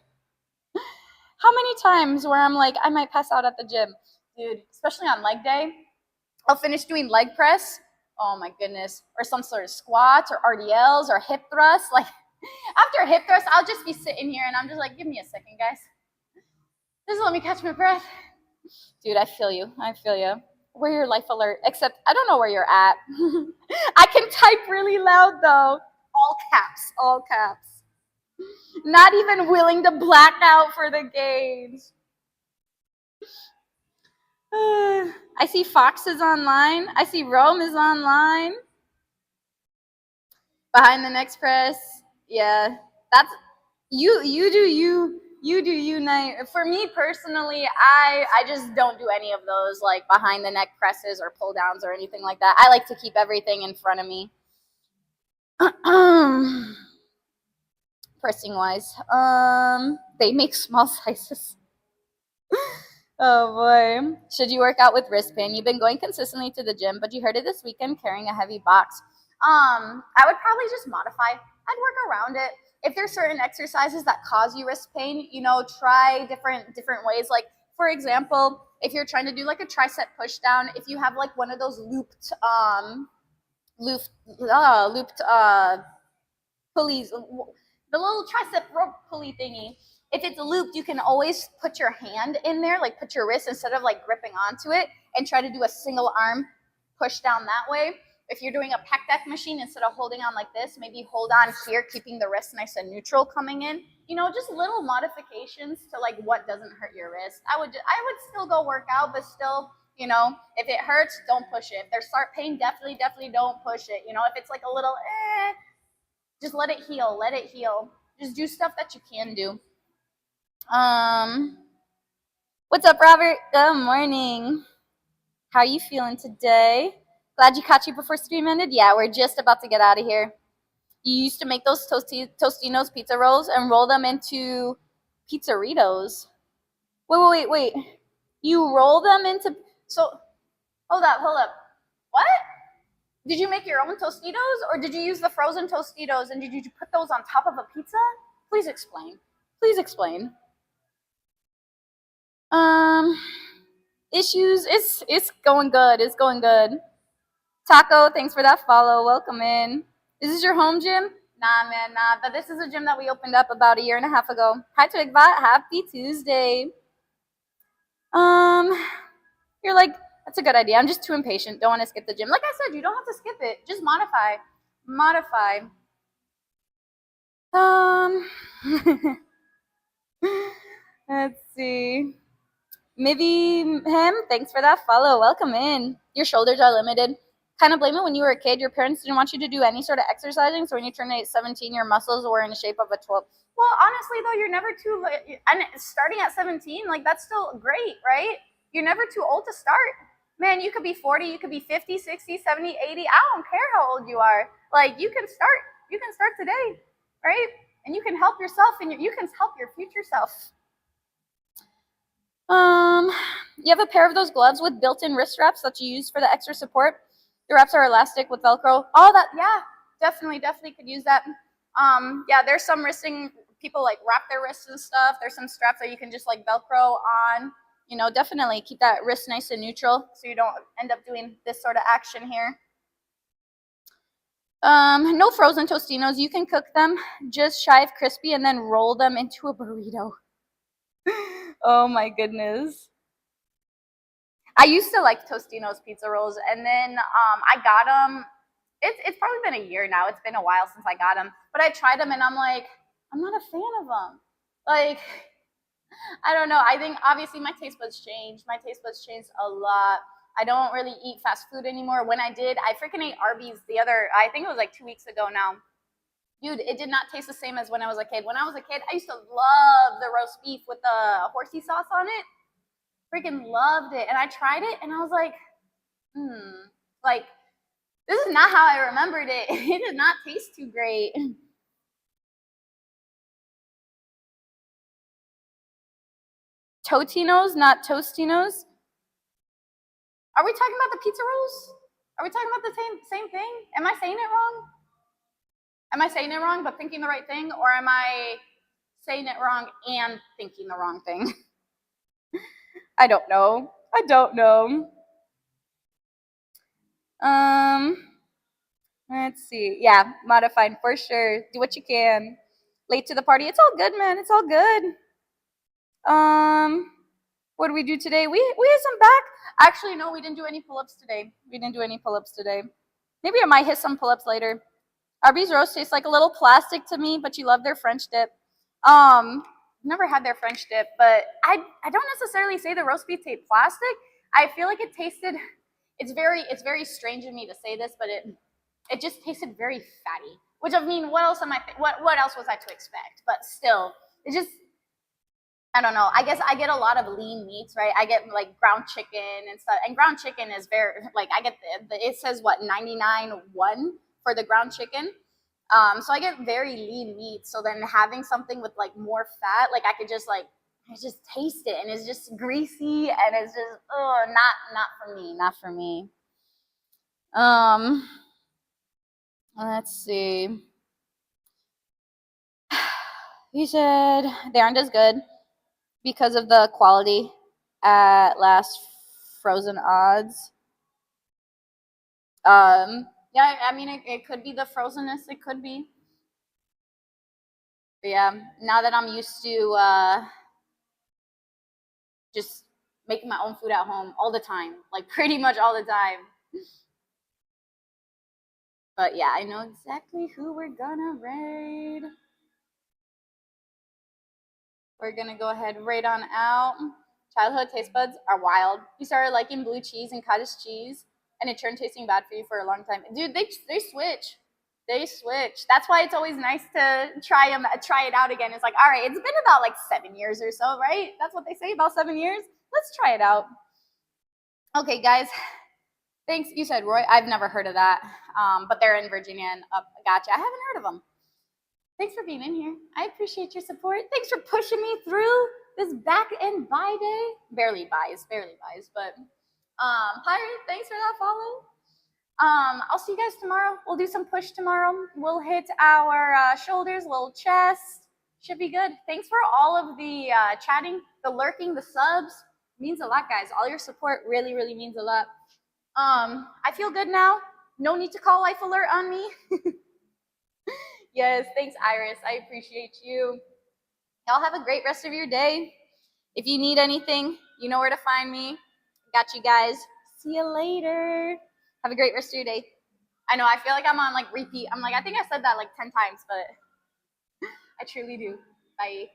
How many times where I'm like, I might pass out at the gym? Dude, especially on leg day, I'll finish doing leg press. Oh my goodness. Or some sort of squats or RDLs or hip thrusts. Like after a hip thrust, I'll just be sitting here and I'm just like, give me a second, guys. Just let me catch my breath. Dude, I feel you. We're your life alert, except I don't know where you're at. I can type really loud though. All caps. Not even willing to black out for the games. I see Fox is online. I see Rome is online. Behind the next press. Yeah. That's you do you night. For me personally, I just don't do any of those like behind the neck presses or pull downs or anything like that. I like to keep everything in front of me. Pressing wise. They make small sizes. Oh boy. Should you work out with wrist pain? You've been going consistently to the gym, but you heard it this weekend carrying a heavy box. I would probably just modify. I'd work around it. If there's certain exercises that cause you wrist pain, try different ways. Like for example, if you're trying to do like a tricep push down, if you have like one of those looped pulleys, the little tricep rope pulley thingy. If it's looped, you can always put your hand in there, like put your wrist instead of like gripping onto it, and try to do a single arm push down that way. If you're doing a pec deck machine, instead of holding on like this, maybe hold on here, keeping the wrist nice and neutral coming in. Just little modifications to like what doesn't hurt your wrist. I would still go work out, but still, if it hurts, don't push it. If there's start pain, definitely don't push it. If it's like a little just let it heal. Let it heal. Just do stuff that you can do. What's up, Robert? Good morning. How are you feeling today? Glad you caught you before stream ended? Yeah, we're just about to get out of here. You used to make those Tostino's pizza rolls and roll them into pizzeritos. Wait. You roll them into... So, hold up. What? Did you make your own Tostitos, or did you use the frozen Tostitos, and did you put those on top of a pizza? Please explain. Issues. It's going good. Taco, thanks for that follow. Welcome in. Is this your home gym? Nah, man, nah. But this is a gym that we opened up about a year and a half ago. Hi, Twigbot. Happy Tuesday. You're like, that's a good idea. I'm just too impatient. Don't want to skip the gym. Like I said, you don't have to skip it. Just modify. Let's see. Maybe him. Thanks for that follow. Welcome in. Your shoulders are limited. Kind of blame it when you were a kid. Your parents didn't want you to do any sort of exercising, so when you turned 17, your muscles were in the shape of a 12. Well, honestly, though, you're never too late. And starting at 17, like, that's still great, right? You're never too old to start. Man, you could be 40, you could be 50, 60, 70, 80. I don't care how old you are. Like, you can start. You can start today, right? And you can help yourself, and you can help your future self. You have a pair of those gloves with built-in wrist wraps that you use for the extra support. The wraps are elastic with Velcro. All that, yeah, definitely could use that. Yeah, there's some wristing, people like wrap their wrists and stuff. There's some straps that you can just like Velcro on. Definitely keep that wrist nice and neutral so you don't end up doing this sort of action here. No frozen Tostinos. You can cook them just shy of crispy and then roll them into a burrito. Oh my goodness. I used to like Tostino's pizza rolls, and then I got them. It's probably been a year now. It's been a while since I got them, but I tried them, and I'm like, I'm not a fan of them. Like, I don't know. I think obviously my taste buds changed. My taste buds changed a lot. I don't really eat fast food anymore. When I did, I freaking ate Arby's I think it was like 2 weeks ago now. Dude, it did not taste the same as when I was a kid. When I was a kid, I used to love the roast beef with the horsey sauce on it. Freaking loved it. And I tried it, and I was like, like, this is not how I remembered it. It did not taste too great. Totinos, not Tostinos. Are we talking about the pizza rolls? Are we talking about the same thing? Am I saying it wrong? Am I saying it wrong but thinking the right thing? Or am I saying it wrong and thinking the wrong thing? I don't know. Let's see. Yeah, modified for sure. Do what you can. Late to the party. It's all good, man. It's all good. What did we do today? We hit some back. Actually, no, we didn't do any pull-ups today. Maybe I might hit some pull-ups later. Arby's roast tastes like a little plastic to me, but you love their French dip. Never had their French dip, but I don't necessarily say the roast beef tastes plastic. I feel like it tasted. It's very strange of me to say this, but it just tasted very fatty. Which I mean, what else am I? What else was I to expect? But still, it just I don't know. I guess I get a lot of lean meats, right? I get like ground chicken and stuff. And ground chicken is very like I get it says what 99.1 for the ground chicken. So I get very lean meat. So then having something with like more fat, like I could just like I just taste it, and it's just greasy, and it's just not for me, not for me. Um, let's see. He said they aren't as good because of the quality at last frozen odds. Yeah, I mean it could be the frozenness. It could be. But yeah, now that I'm used to just making my own food at home all the time, like pretty much all the time. But yeah, I know exactly who we're gonna raid. We're gonna go ahead right on out. Childhood taste buds are wild. You started liking blue cheese and cottage cheese, and it turned tasting bad for you for a long time. Dude, they switch. They switch. That's why it's always nice to try it out again. It's like, all right, it's been about like 7 years or so, right? That's what they say, about 7 years. Let's try it out. Okay, guys. Thanks. You said Roy. I've never heard of that, but they're in Virginia. And gotcha. I haven't heard of them. Thanks for being in here. I appreciate your support. Thanks for pushing me through this back and buy day. Barely buys, but Pirate, thanks for that follow. I'll see you guys tomorrow. We'll do some push tomorrow. We'll hit our shoulders, little chest. Should be good. Thanks for all of the chatting, the lurking, the subs. Means a lot, guys. All your support really, really means a lot. I feel good now. No need to call Life Alert on me. Yes, thanks, Iris. I appreciate you. Y'all have a great rest of your day. If you need anything, you know where to find me. Got you guys. See you later. Have a great rest of your day. I know, I feel like I'm on like repeat. I'm like, I think I said that like 10 times, but I truly do. Bye.